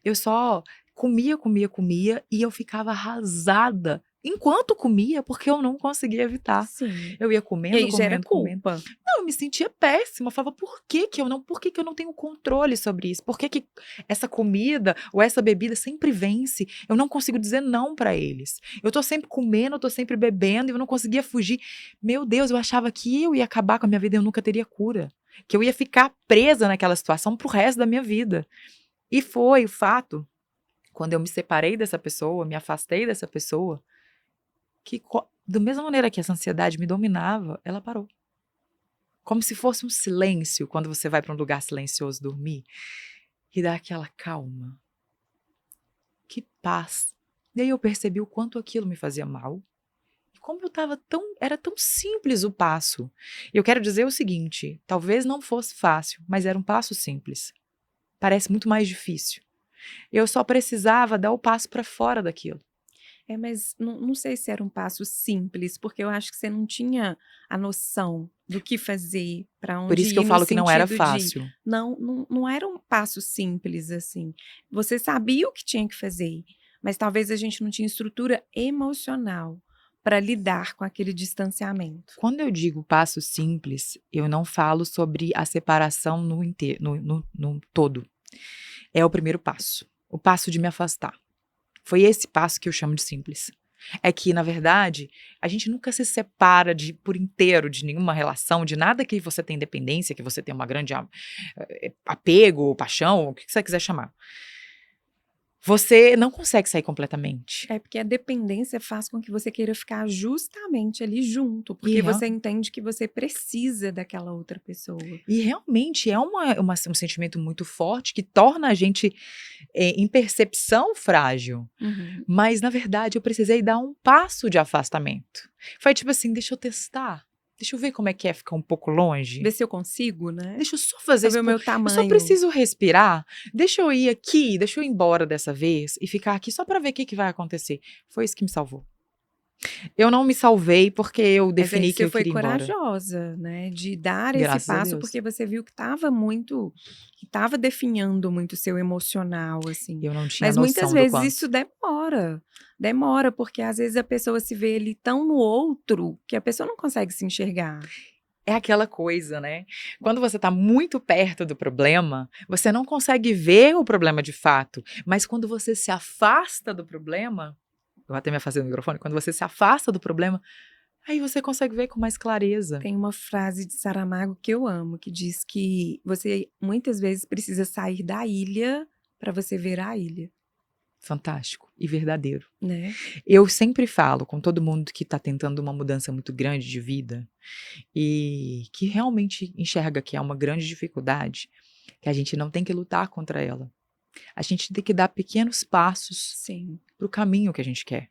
Eu só comia, comia, comia e eu ficava arrasada enquanto comia, porque eu não conseguia evitar. Sim. Eu ia E comendo, aí gera comendo, comendo. culpa. Não, eu me sentia péssima. Eu falava, por que que eu não tenho controle sobre isso? Por que que essa comida ou essa bebida sempre vence? Eu não consigo dizer não para eles. Eu tô sempre comendo, eu tô sempre bebendo e eu não conseguia fugir. Meu Deus, eu achava que eu ia acabar com a minha vida e eu nunca teria cura. Que eu ia ficar presa naquela situação pro resto da minha vida. E foi o fato, quando eu me separei dessa pessoa, me afastei dessa pessoa, que da mesma maneira que essa ansiedade me dominava, ela parou. Como se fosse um silêncio, quando você vai para um lugar silencioso dormir, e dá aquela calma. Que paz. E aí eu percebi o quanto aquilo me fazia mal. E como era tão simples o passo. Eu quero dizer o seguinte, talvez não fosse fácil, mas era um passo simples. Parece muito mais difícil. Eu só precisava dar o passo para fora daquilo. Mas não sei se era um passo simples, porque eu acho que você não tinha a noção do que fazer, para Por onde isso que eu ir, no falo que não era sentido de fácil. não era um passo simples, assim. Você sabia o que tinha que fazer, mas talvez a gente não tinha estrutura emocional para lidar com aquele distanciamento. Quando eu digo passo simples, eu não falo sobre a separação no todo. É o primeiro passo. O passo de me afastar. Foi esse passo que eu chamo de simples. É que, na verdade, a gente nunca se separa por inteiro de nenhuma relação, de nada que você tem dependência, que você tem uma grande apego, paixão, o que você quiser chamar. Você não consegue sair completamente. É porque a dependência faz com que você queira ficar justamente ali junto, porque você entende que você precisa daquela outra pessoa. E realmente é um sentimento muito forte que torna a gente, em percepção, frágil. Uhum. Mas, na verdade, eu precisei dar um passo de afastamento. Foi tipo assim, deixa eu testar. Deixa eu ver como é que é ficar um pouco longe. Ver se eu consigo, né? Deixa eu só fazer isso. Ver o meu tamanho. Eu só preciso respirar. Deixa eu ir aqui, deixa eu ir embora dessa vez e ficar aqui só para ver o que vai acontecer. Foi isso que me salvou. Eu não me salvei porque eu Mas aí defini que você eu foi queria ir embora. corajosa, né, de dar esse Graças a passo, Deus. porque você viu que estava definhando muito o seu emocional, assim. Eu não tinha Mas muitas noção do vezes quanto. isso demora, porque às vezes a pessoa se vê ali tão no outro, que a pessoa não consegue se enxergar. É aquela coisa, né? Quando você está muito perto do problema, você não consegue ver o problema de fato. Mas quando você se afasta do problema, eu vou até me afastei do microfone, quando você se afasta do problema, aí você consegue ver com mais clareza. Tem uma frase de Saramago que eu amo, que diz que você muitas vezes precisa sair da ilha para você ver a ilha, Fantástico e verdadeiro. né. Eu sempre falo com todo mundo que está tentando uma mudança muito grande de vida e que realmente enxerga que é uma grande dificuldade, que a gente não tem que lutar contra ela. A gente tem que dar pequenos passos Sim, para o caminho que a gente quer.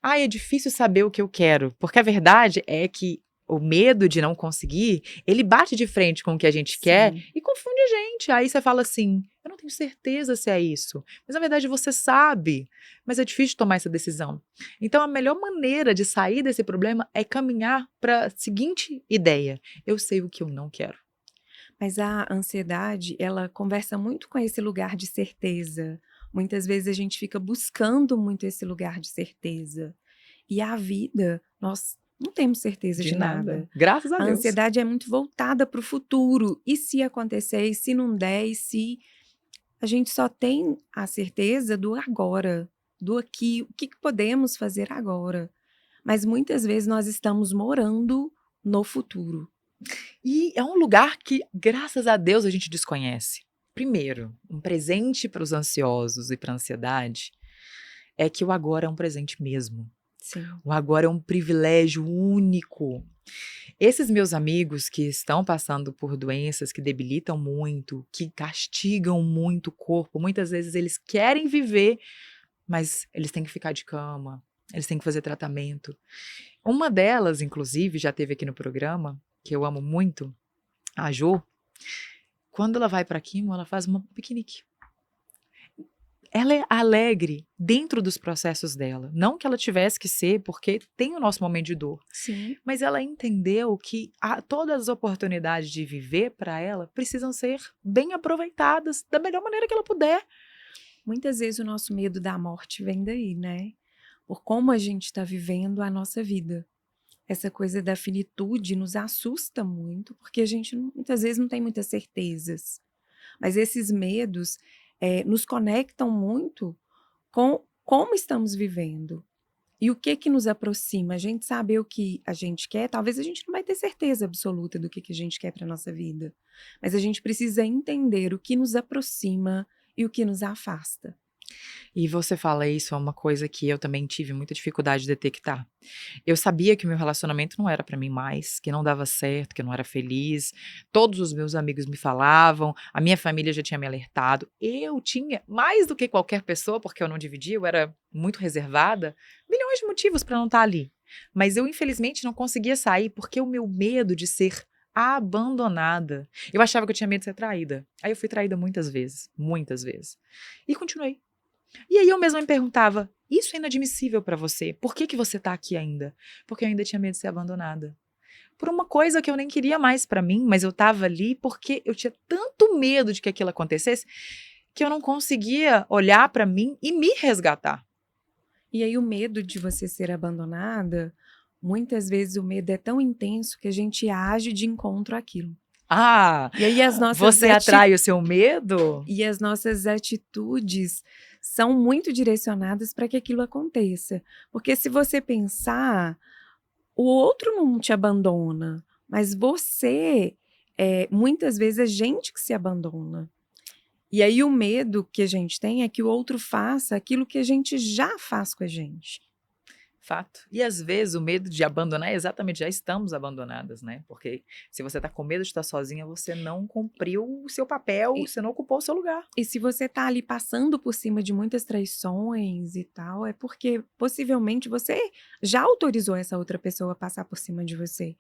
Ah, é difícil saber o que eu quero, porque a verdade é que o medo de não conseguir, ele bate de frente com o que a gente quer sim. e confunde a gente. Aí você fala assim: eu não tenho certeza se é isso. Mas na verdade você sabe, mas é difícil tomar essa decisão. Então a melhor maneira de sair desse problema é caminhar para a seguinte ideia: eu sei o que eu não quero. Mas a ansiedade, ela conversa muito com esse lugar de certeza. Muitas vezes a gente fica buscando muito esse lugar de certeza. E a vida, nós não temos certeza De de nada. nada. Graças a A Deus. ansiedade é muito voltada para o futuro. E se acontecer, e se não der, e se a gente só tem a certeza do agora, do aqui, o que que podemos fazer agora. Mas muitas vezes nós estamos morando no futuro. E é um lugar que, graças a Deus, a gente desconhece. Primeiro, um presente para os ansiosos e para a ansiedade é que o agora é um presente mesmo. Sim. O agora é um privilégio único. Esses meus amigos que estão passando por doenças que debilitam muito, que castigam muito o corpo, muitas vezes eles querem viver, mas eles têm que ficar de cama, eles têm que fazer tratamento. Uma delas, inclusive, já teve aqui no programa, que eu amo muito, a Jo. Quando ela vai para a quimio, ela faz um piquenique. Ela é alegre dentro dos processos dela. Não que ela tivesse que ser, porque tem o nosso momento de dor. Sim. Mas ela entendeu que todas as oportunidades de viver para ela precisam ser bem aproveitadas da melhor maneira que ela puder. Muitas vezes o nosso medo da morte vem daí, né? Por como a gente está vivendo a nossa vida. Essa coisa da finitude nos assusta muito, porque a gente muitas vezes não tem muitas certezas. Mas esses medos nos conectam muito com como estamos vivendo. E o que que nos aproxima? A gente saber o que a gente quer, talvez a gente não vai ter certeza absoluta do que a gente quer para a nossa vida. Mas a gente precisa entender o que nos aproxima e o que nos afasta. E você fala isso, é uma coisa que eu também tive muita dificuldade de detectar. Eu sabia que o meu relacionamento não era para mim mais, que não dava certo, que eu não era feliz. Todos os meus amigos me falavam, a minha família já tinha me alertado. Eu tinha, mais do que qualquer pessoa, porque eu não dividia, eu era muito reservada, milhões de motivos para não estar ali. Mas eu, infelizmente, não conseguia sair porque o meu medo de ser abandonada. Eu achava que eu tinha medo de ser traída. Aí eu fui traída muitas vezes, muitas vezes. E continuei. E aí eu mesma me perguntava: isso é inadmissível para você? Por que que você tá aqui ainda? Porque eu ainda tinha medo de ser abandonada. Por uma coisa que eu nem queria mais para mim, mas eu estava ali porque eu tinha tanto medo de que aquilo acontecesse, que eu não conseguia olhar para mim e me resgatar. E aí o medo de você ser abandonada, muitas vezes o medo é tão intenso que a gente age de encontro àquilo. Ah, E aí você atrai o seu medo? as nossas atitudes são muito direcionadas para que aquilo aconteça. Porque se você pensar, o outro não te abandona, mas você, muitas vezes, é gente que se abandona. E aí o medo que a gente tem é que o outro faça aquilo que a gente já faz com a gente. Fato. E às vezes o medo de abandonar é exatamente, já estamos abandonadas, né? Porque se você tá com medo de estar sozinha, você não cumpriu o seu papel, E você não ocupou o seu lugar. e se você tá ali passando por cima de muitas traições e tal, é porque possivelmente você já autorizou essa outra pessoa a passar por cima de você.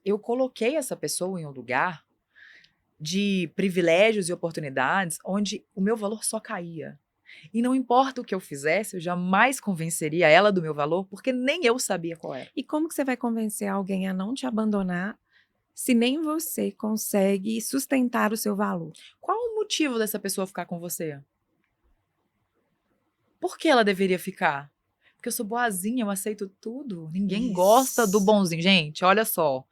Eu coloquei essa pessoa em um lugar de privilégios e oportunidades onde o meu valor só caía. E não importa o que eu fizesse, eu jamais convenceria ela do meu valor, porque nem eu sabia qual era. E como que você vai convencer alguém a não te abandonar se nem você consegue sustentar o seu valor? Qual o motivo dessa pessoa ficar com você? Por que ela deveria ficar? Porque eu sou boazinha, eu aceito tudo. Ninguém gosta do Isso. bonzinho. Gente, olha só.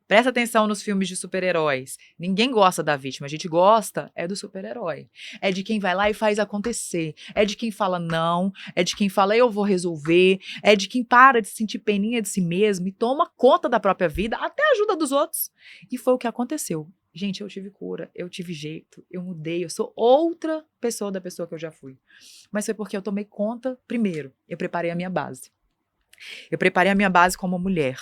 Presta atenção nos filmes de super-heróis. Ninguém gosta da vítima, a gente gosta é do super-herói. É de quem vai lá e faz acontecer. É de quem fala não, é de quem fala eu vou resolver, é de quem para de sentir peninha de si mesmo e toma conta da própria vida, até ajuda dos outros. E foi o que aconteceu. Gente, eu tive cura, eu tive jeito, eu mudei, eu sou outra pessoa da pessoa que eu já fui. Mas foi porque eu tomei conta, primeiro, eu preparei a minha base. Eu preparei a minha base como mulher.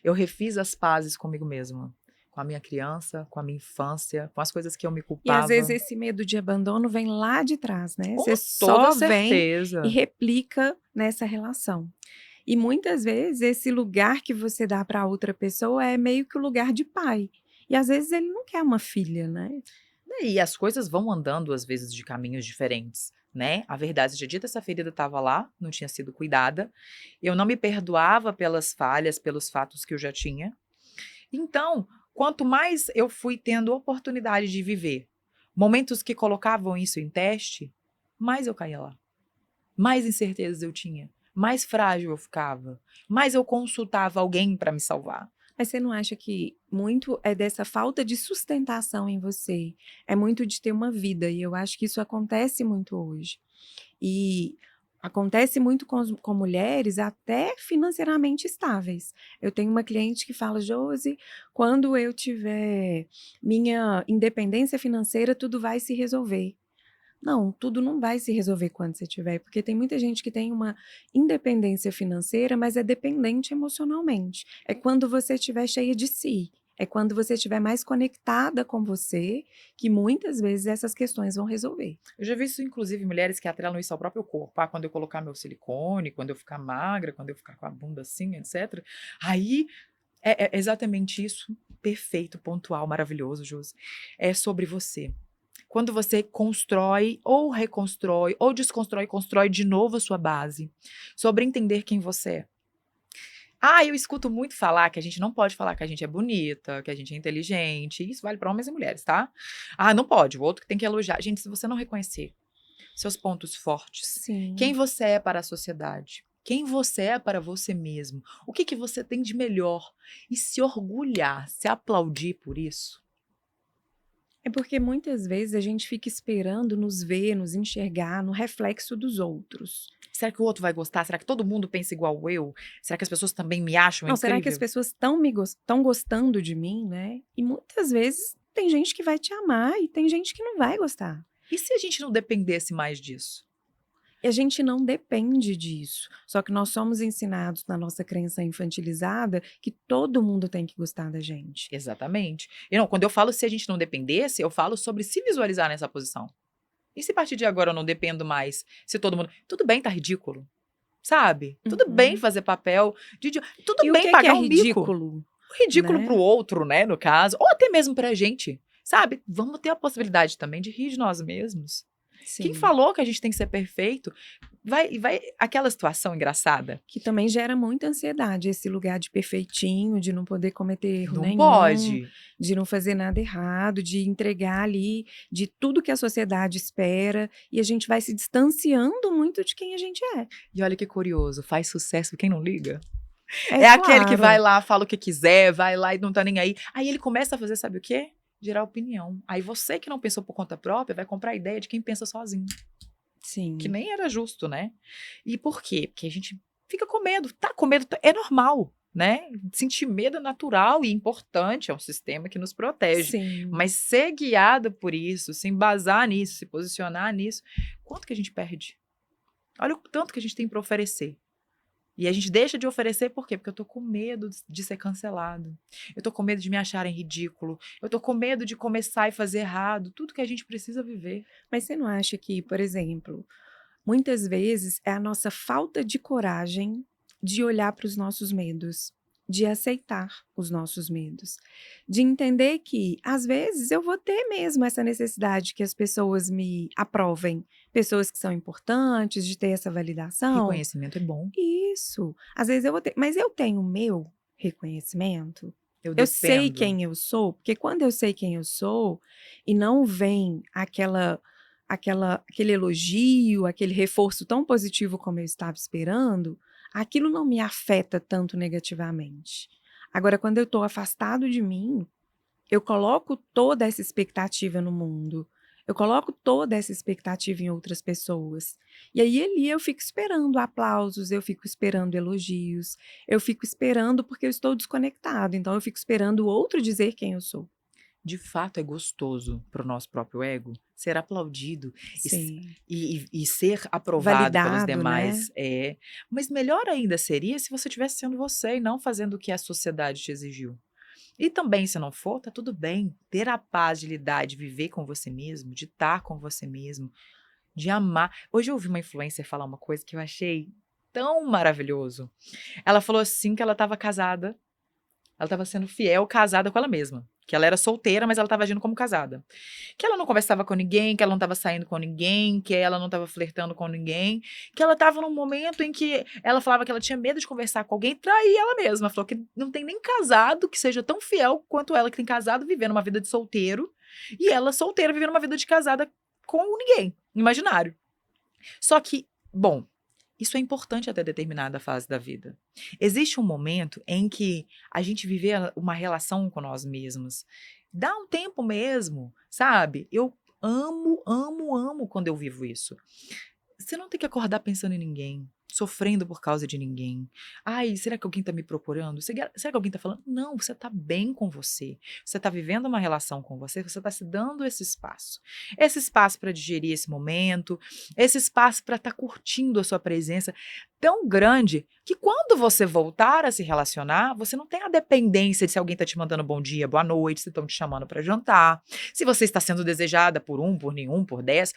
Eu refiz as pazes comigo mesma, com a minha criança, com a minha infância, com as coisas que eu me E às vezes culpava. esse medo de abandono vem lá de trás, né? Com Você toda só vem e certeza. replica nessa relação. E muitas vezes esse lugar que você dá para outra pessoa é meio que o lugar de pai. E às vezes ele não quer uma filha, né? E as coisas vão andando, às vezes, de caminhos diferentes, né? A verdade seja dita, essa ferida estava lá, não tinha sido cuidada. Eu não me perdoava pelas falhas, pelos fatos que eu já tinha. Então, quanto mais eu fui tendo oportunidade de viver momentos que colocavam isso em teste, mais eu caía lá. Mais incertezas eu tinha, mais frágil eu ficava, mais eu consultava alguém para me salvar. Mas você não acha que muito é dessa falta de sustentação em você? É muito de ter uma vida, e eu acho que isso acontece muito hoje. E acontece muito com mulheres até financeiramente estáveis. Eu tenho uma cliente que fala, Josi, quando eu tiver minha independência financeira, tudo vai se resolver. Não, tudo não vai se resolver quando você tiver, porque tem muita gente que tem uma independência financeira, mas é dependente emocionalmente. É quando você estiver cheia de si, é quando você estiver mais conectada com você, que muitas vezes essas questões vão resolver. Eu já vi isso, inclusive, mulheres que atrelam isso ao próprio corpo. Ah, quando eu colocar meu silicone, quando eu ficar magra, quando eu ficar com a bunda assim, etc. Aí é exatamente isso. Perfeito, pontual, maravilhoso, Josi. É sobre você. Quando você constrói ou reconstrói ou desconstrói e constrói de novo a sua base, sobre entender quem você é. Ah, eu escuto muito falar que a gente não pode falar que a gente é bonita, que a gente é inteligente. Isso vale para homens e mulheres, tá? Ah, não pode. O outro que tem que elogiar. Gente, se você não reconhecer seus pontos fortes, quem Sim. você é para a sociedade, quem você é para você mesmo, o que que você tem de melhor e se orgulhar, se aplaudir por isso. É porque muitas vezes a gente fica esperando nos ver, nos enxergar no reflexo dos outros. Será que o outro vai gostar? Será que todo mundo pensa igual eu? Será que as pessoas também me acham Não, será que as incrível? pessoas estão gostando de mim, né? E muitas vezes tem gente que vai te amar e tem gente que não vai gostar. E se a gente não dependesse mais disso? E a gente não depende disso. Só que nós somos ensinados na nossa crença infantilizada que todo mundo tem que gostar da gente. Exatamente. E não, quando eu falo se a gente não dependesse, eu falo sobre se visualizar nessa posição. E se a partir de agora eu não dependo mais? Se todo mundo. Tudo bem, tá ridículo. Sabe? Tudo bem Uhum. fazer papel tudo E o bem que é pagar um mico. ridículo, Ridículo pro né? outro, né, no caso, ou até mesmo pra gente, sabe? Vamos ter a possibilidade também de rir de nós mesmos. Quem Sim. falou que a gente tem que ser perfeito, vai aquela situação engraçada. Que também gera muita ansiedade, esse lugar de perfeitinho, de não poder cometer erro Não nenhum, pode. de não fazer nada errado, de entregar ali de tudo que a sociedade espera, e a gente vai se distanciando muito de quem a gente é. E olha que curioso, faz sucesso quem não liga. É É aquele que vai claro. lá, fala o que quiser, vai lá e não tá nem aí. Aí ele começa a fazer, sabe o quê? Gerar opinião. Aí você que não pensou por conta própria vai comprar a ideia de quem pensa sozinho. Que Sim. nem era justo, né? E por quê? Porque a gente fica com medo. Tá com medo, é normal, né? Sentir medo é natural e importante, é um sistema que nos protege. Sim. Mas ser guiado por isso, se embasar nisso, se posicionar nisso, quanto que a gente perde? Olha o tanto que a gente tem para oferecer. E a gente deixa de oferecer por quê? Porque eu tô com medo de ser cancelado. Eu tô com medo de me acharem ridículo. Eu tô com medo de começar e fazer errado. Tudo que a gente precisa viver. Mas você não acha que, por exemplo, muitas vezes é a nossa falta de coragem de olhar para os nossos medos? de aceitar os nossos medos, de entender que, às vezes, eu vou ter mesmo essa necessidade que as pessoas me aprovem, pessoas que são importantes, de ter essa validação. Reconhecimento é bom. Isso. Às vezes eu vou ter, mas eu tenho o meu reconhecimento. Eu Eu sei dependo. quem eu sou, porque quando eu sei quem eu sou e não vem aquele elogio, aquele reforço tão positivo como eu estava esperando, aquilo não me afeta tanto negativamente. Agora, quando eu estou afastado de mim, eu coloco toda essa expectativa no mundo. Eu coloco toda essa expectativa em outras pessoas. E aí ali eu fico esperando aplausos, eu fico esperando elogios, eu fico esperando porque eu estou desconectado. Então eu fico esperando o outro dizer quem eu sou. De fato, é gostoso para o nosso próprio ego ser aplaudido Sim. e ser aprovado pelos Validado, né? demais. É, mas melhor ainda seria se você estivesse sendo você e não fazendo o que a sociedade te exigiu. E também, se não for, tá tudo bem. Ter a paz de lidar, de viver com você mesmo, de estar com você mesmo, de amar. Hoje eu ouvi uma influencer falar uma coisa que eu achei tão maravilhoso. Ela falou assim que ela estava casada, ela estava sendo fiel, casada com ela mesma. Que ela era solteira, mas ela estava agindo como casada. Que ela não conversava com ninguém, que ela não estava saindo com ninguém, que ela não estava flertando com ninguém, que ela estava num momento em que ela falava que ela tinha medo de conversar com alguém e trair ela mesma. Falou que não tem nem casado que seja tão fiel quanto ela, que tem casado vivendo uma vida de solteiro, e ela solteira vivendo uma vida de casada com ninguém, imaginário. Só que, bom, isso é importante até determinada fase da vida. Existe um momento em que a gente vive uma relação com nós mesmos. Dá um tempo mesmo, sabe? Eu amo, amo, amo quando eu vivo isso. Você não tem que acordar pensando em ninguém, sofrendo por causa de ninguém. Ai, será que alguém tá me procurando? Será que alguém tá falando? Não, você tá bem com você. Você tá vivendo uma relação com você, você tá se dando esse espaço. Esse espaço para digerir esse momento, esse espaço para estar curtindo a sua presença tão grande que quando você voltar a se relacionar, você não tem a dependência de se alguém tá te mandando bom dia, boa noite, se estão te chamando para jantar, se você está sendo desejada por um, por nenhum, por 10,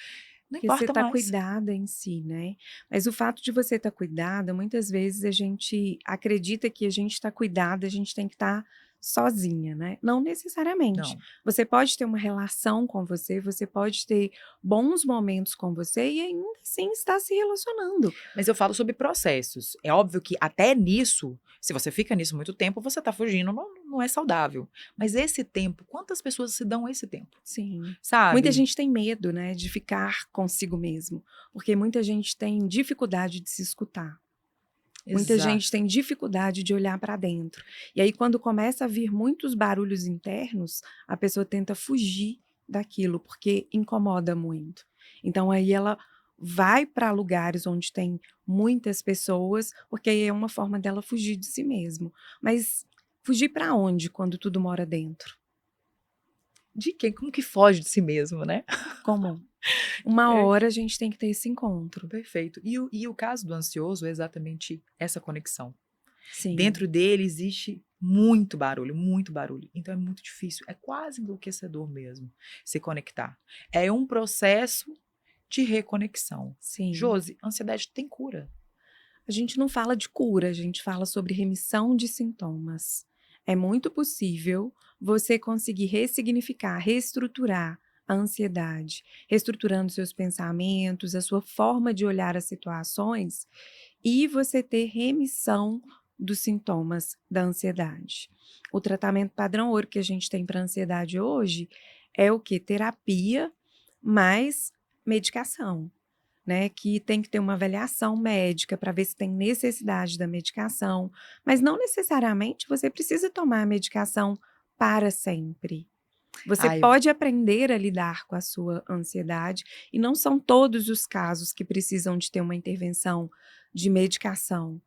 não Porque você importa está mais. cuidada em si, né? Mas o fato de você estar cuidada, muitas vezes a gente acredita que a gente está cuidada, a gente tem que estar sozinha, né? Não necessariamente. Não. Você pode ter uma relação com você pode ter bons momentos com você e ainda assim estar se relacionando. Mas eu falo sobre processos. É óbvio que até nisso, se você fica nisso muito tempo, você tá fugindo, não é saudável. Mas esse tempo, quantas pessoas se dão esse tempo, Sim. Muita sabe? gente tem medo, né, de ficar consigo mesmo, porque muita gente tem dificuldade de se escutar. Muita gente Exato. tem dificuldade de olhar para dentro. E aí, quando começa a vir muitos barulhos internos, a pessoa tenta fugir daquilo, porque incomoda muito. Então, aí ela vai para lugares onde tem muitas pessoas, porque aí é uma forma dela fugir de si mesmo. Mas fugir para onde quando tudo mora dentro? De quem? Como que foge de si mesmo, né? Como? Uma É, hora a gente tem que ter esse encontro. perfeito. E o caso do ansioso é exatamente essa conexão. Sim, Dentro dele existe muito barulho, muito barulho. Então é muito difícil, é quase enlouquecedor mesmo se conectar. É um processo de reconexão. sim. Josi, ansiedade tem cura. A gente não fala de cura, a gente fala sobre remissão de sintomas. É muito possível você conseguir ressignificar, reestruturar a ansiedade, reestruturando seus pensamentos, a sua forma de olhar as situações e você ter remissão dos sintomas da ansiedade. O tratamento padrão ouro que a gente tem para ansiedade hoje é o que? Terapia mais medicação, né, que tem que ter uma avaliação médica para ver se tem necessidade da medicação, mas não necessariamente você precisa tomar a medicação para sempre. Você Ai, pode aprender a lidar com a sua ansiedade e não são todos os casos que precisam de ter uma intervenção de medicação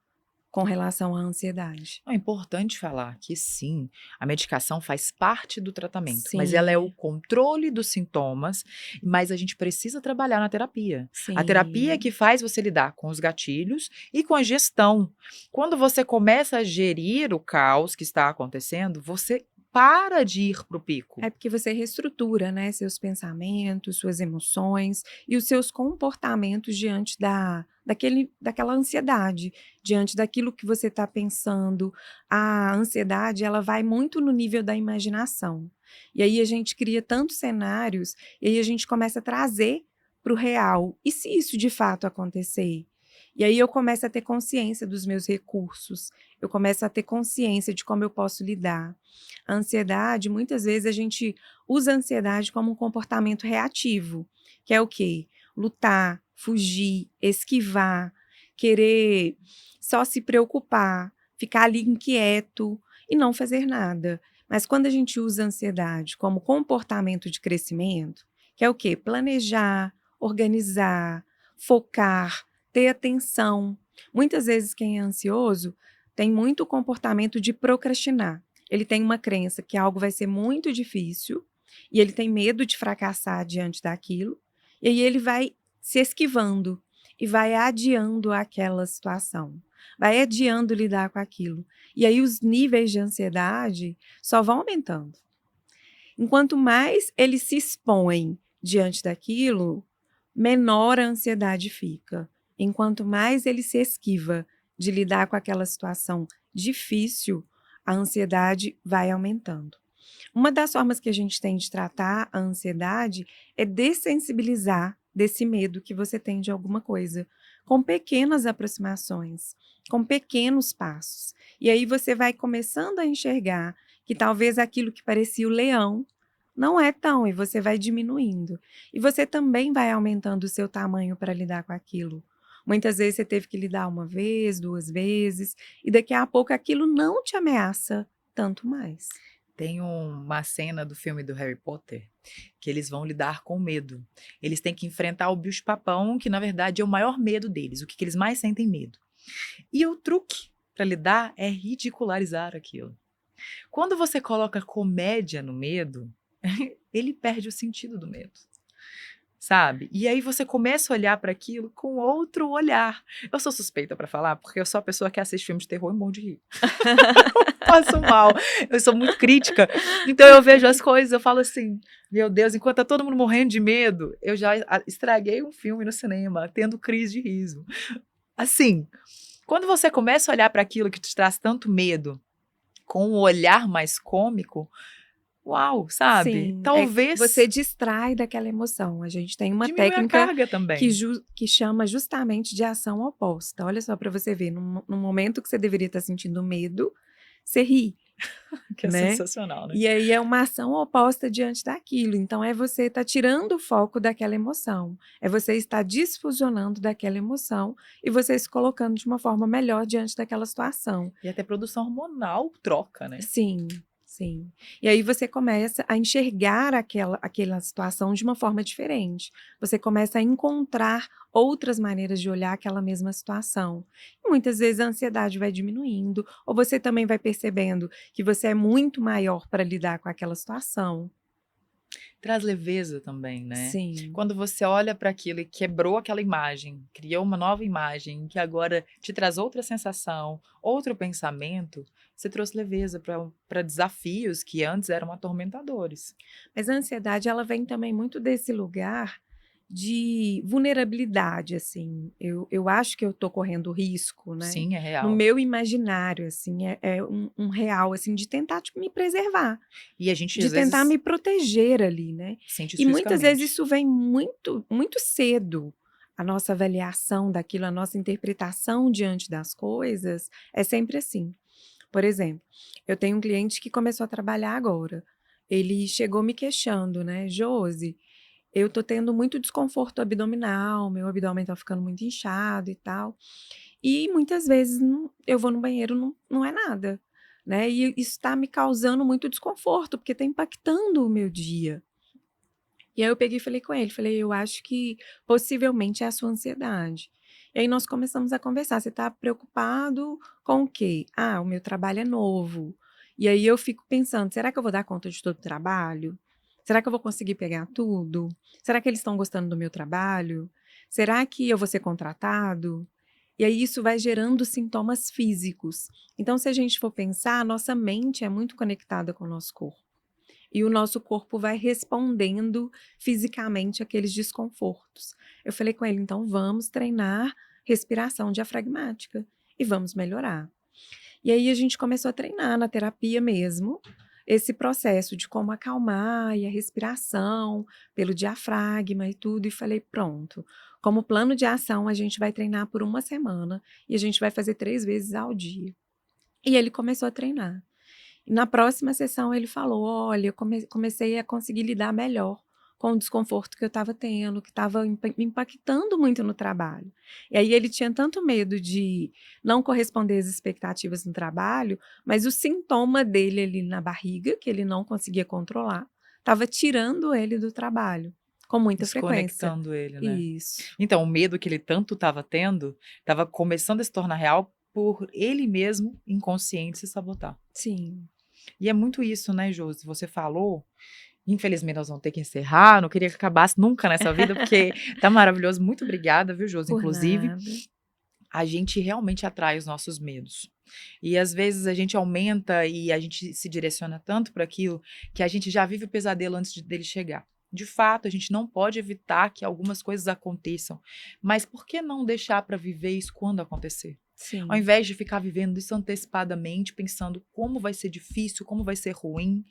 com relação à ansiedade. é importante falar que sim, a medicação faz parte do tratamento, mas ela é o Sim, controle dos sintomas, mas a gente precisa trabalhar na terapia. A terapia é que sim, faz você lidar com os gatilhos e com a gestão. Quando você começa a gerir o caos que está acontecendo, você para de ir pro pico. É porque você reestrutura, né, seus pensamentos, suas emoções e os seus comportamentos diante daquela ansiedade, diante daquilo que você está pensando. A ansiedade, ela vai muito no nível da imaginação. E aí a gente cria tantos cenários, e aí a gente começa a trazer para o real. E se isso de fato acontecer? E aí eu começo a ter consciência dos meus recursos, eu começo a ter consciência de como eu posso lidar. A ansiedade, muitas vezes a gente usa a ansiedade como um comportamento reativo, que é o quê? Lutar, fugir, esquivar, querer só se preocupar, ficar ali inquieto e não fazer nada. Mas quando a gente usa a ansiedade como comportamento de crescimento, que é o quê? Planejar, organizar, focar, ter atenção. Muitas vezes quem é ansioso tem muito comportamento de procrastinar. Ele tem uma crença que algo vai ser muito difícil e ele tem medo de fracassar diante daquilo, e aí ele vai se esquivando e vai adiando aquela situação, vai adiando lidar com aquilo. E aí os níveis de ansiedade só vão aumentando. Enquanto mais ele se expõe diante daquilo, menor a ansiedade fica. Enquanto mais ele se esquiva de lidar com aquela situação difícil, a ansiedade vai aumentando. Uma das formas que a gente tem de tratar a ansiedade é dessensibilizar desse medo que você tem de alguma coisa, com pequenas aproximações, com pequenos passos. E aí você vai começando a enxergar que talvez aquilo que parecia o leão não é tão, e você vai diminuindo. E você também vai aumentando o seu tamanho para lidar com aquilo. Muitas vezes você teve que lidar uma vez, duas vezes, e daqui a pouco aquilo não te ameaça tanto mais. Tem uma cena do filme do Harry Potter que eles vão lidar com medo. Eles têm que enfrentar o bicho-papão, que na verdade é o maior medo deles, o que eles mais sentem medo. E o truque para lidar é ridicularizar aquilo. Quando você coloca comédia no medo, ele perde o sentido do medo. Sabe? E aí você começa a olhar para aquilo com outro olhar. Eu sou suspeita para falar, porque eu sou a pessoa que assiste filme de terror e morro de rir. Eu passo mal. Eu sou muito crítica. Então eu vejo as coisas, eu falo assim, meu Deus, enquanto tá todo mundo morrendo de medo, eu já estraguei um filme no cinema, tendo crise de riso. Assim, quando você começa a olhar para aquilo que te traz tanto medo, com um olhar mais cômico, uau, sabe? Sim, você Talvez distrai daquela emoção. A gente tem uma diminui a técnica carga também. que chama justamente de ação oposta. Olha só para você ver, no momento que você deveria estar sentindo medo, você ri, Que é né? sensacional, né? E aí é uma ação oposta diante daquilo. Então é você estar tirando o foco daquela emoção. É você estar desfusionando daquela emoção e você se colocando de uma forma melhor diante daquela situação. E até produção hormonal troca, né? Sim, sim. E aí você começa a enxergar aquela situação de uma forma diferente. Você começa a encontrar outras maneiras de olhar aquela mesma situação. E muitas vezes a ansiedade vai diminuindo, ou você também vai percebendo que você é muito maior para lidar com aquela situação. Traz leveza também, né? Sim. Quando você olha para aquilo e quebrou aquela imagem, criou uma nova imagem que agora te traz outra sensação, outro pensamento, você trouxe leveza para desafios que antes eram atormentadores. Mas a ansiedade, ela vem também muito desse lugar de vulnerabilidade, assim. Eu acho que eu tô correndo risco, né? Sim, é No real. meu imaginário, assim, é um real, assim, de tentar, tipo, me preservar, E a gente de às tentar vezes me proteger ali, né? sente E isso muitas vezes fisicamente. isso vem muito, muito cedo. A nossa avaliação daquilo, a nossa interpretação diante das coisas é sempre assim. Por exemplo, eu tenho um cliente que começou a trabalhar agora. Ele chegou me queixando, né? Josi, eu tô tendo muito desconforto abdominal, meu abdômen tá ficando muito inchado e tal. E muitas vezes eu vou no banheiro, não é nada, né? E isso tá me causando muito desconforto, porque tá impactando o meu dia. E aí eu peguei e falei com ele, falei, eu acho que possivelmente é a sua ansiedade. E aí nós começamos a conversar, você está preocupado com o quê? Ah, o meu trabalho é novo. E aí eu fico pensando, será que eu vou dar conta de todo o trabalho? Será que eu vou conseguir pegar tudo? Será que eles estão gostando do meu trabalho? Será que eu vou ser contratado? E aí isso vai gerando sintomas físicos. Então, se a gente for pensar, a nossa mente é muito conectada com o nosso corpo. E o nosso corpo vai respondendo fisicamente àqueles desconfortos. Eu falei com ele, então vamos treinar respiração diafragmática e vamos melhorar. E aí a gente começou a treinar na terapia mesmo, esse processo de como acalmar e a respiração pelo diafragma e tudo, e falei, pronto, como plano de ação a gente vai treinar por 1 semana e a gente vai fazer 3 vezes ao dia. E ele começou a treinar. E na próxima sessão ele falou, olha, eu comecei a conseguir lidar melhor com o desconforto que eu estava tendo, que estava me impactando muito no trabalho. E aí ele tinha tanto medo de não corresponder às expectativas no trabalho, mas o sintoma dele ali na barriga, que ele não conseguia controlar, estava tirando ele do trabalho, com muita frequência. Desconectando ele, né? Isso. Então, o medo que ele tanto estava tendo, estava começando a se tornar real por ele mesmo, inconsciente, se sabotar. Sim. E é muito isso, né, Josi? Você falou, infelizmente nós vamos ter que encerrar, não queria que acabasse nunca nessa vida, porque tá maravilhoso. Muito obrigada, viu, Josi? Por Inclusive, nada. a gente realmente atrai os nossos medos. E às vezes a gente aumenta e a gente se direciona tanto para aquilo que a gente já vive o pesadelo antes dele chegar. De fato, a gente não pode evitar que algumas coisas aconteçam, mas por que não deixar para viver isso quando acontecer? Ao Sim. invés de ficar vivendo isso antecipadamente, pensando como vai ser difícil, como vai ser ruim.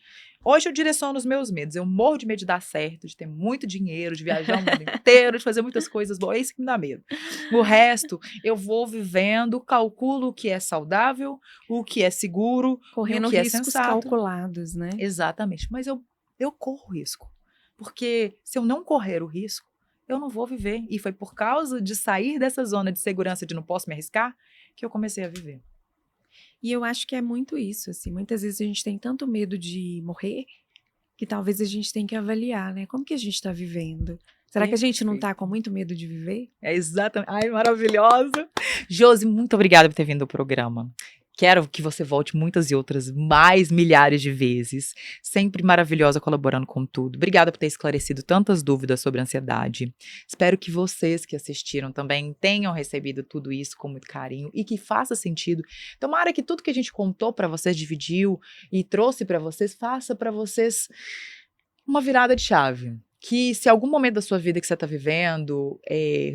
Hoje eu direciono os meus medos. Eu morro de medo de dar certo, de ter muito dinheiro, de viajar o mundo inteiro, de fazer muitas coisas boas. É isso que me dá medo. O resto, eu vou vivendo, calculo o que é saudável, o que é seguro e o Correndo que é riscos sensato. calculados, né? Exatamente. Mas eu corro risco. Porque se eu não correr o risco, eu não vou viver. E foi por causa de sair dessa zona de segurança de não posso me arriscar que eu comecei a viver. E eu acho que é muito isso, assim, muitas vezes a gente tem tanto medo de morrer, que talvez a gente tenha que avaliar, né, como que a gente está vivendo? Será que a gente não está com muito medo de viver? É exatamente. Ai, maravilhosa. Josi, muito obrigada por ter vindo ao programa. Quero que você volte muitas e outras, mais milhares de vezes. Sempre maravilhosa colaborando com tudo. Obrigada por ter esclarecido tantas dúvidas sobre ansiedade. Espero que vocês que assistiram também tenham recebido tudo isso com muito carinho e que faça sentido. Tomara que tudo que a gente contou para vocês, dividiu e trouxe para vocês, faça para vocês uma virada de chave. Que se algum momento da sua vida que você está vivendo,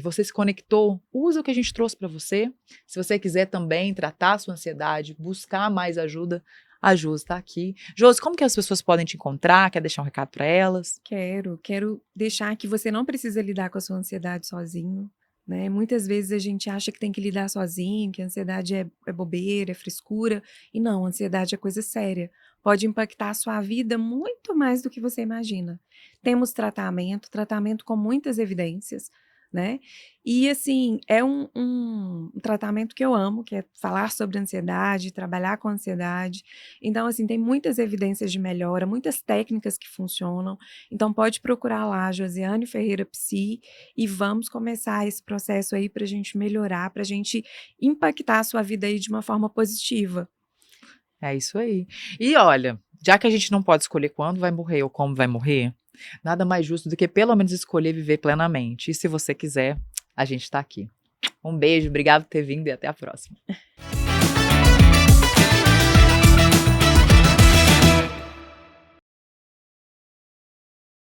você se conectou, usa o que a gente trouxe para você. Se você quiser também tratar a sua ansiedade, buscar mais ajuda, a Josi está aqui. Josi, como que as pessoas podem te encontrar? Quer deixar um recado para elas? Quero deixar que você não precisa lidar com a sua ansiedade sozinho, né? Muitas vezes a gente acha que tem que lidar sozinho, que a ansiedade é bobeira, é frescura, e não, a ansiedade é coisa séria. Pode impactar a sua vida muito mais do que você imagina. Temos tratamento com muitas evidências, né? E assim, é um tratamento que eu amo, que é falar sobre ansiedade, trabalhar com ansiedade. Então, assim, tem muitas evidências de melhora, muitas técnicas que funcionam. Então, pode procurar lá, Josiane Ferreira Psi, e vamos começar esse processo aí para a gente melhorar, para a gente impactar a sua vida aí de uma forma positiva. É isso aí. E olha, já que a gente não pode escolher quando vai morrer ou como vai morrer, nada mais justo do que pelo menos escolher viver plenamente. E se você quiser, a gente está aqui. Um beijo, obrigado por ter vindo e até a próxima.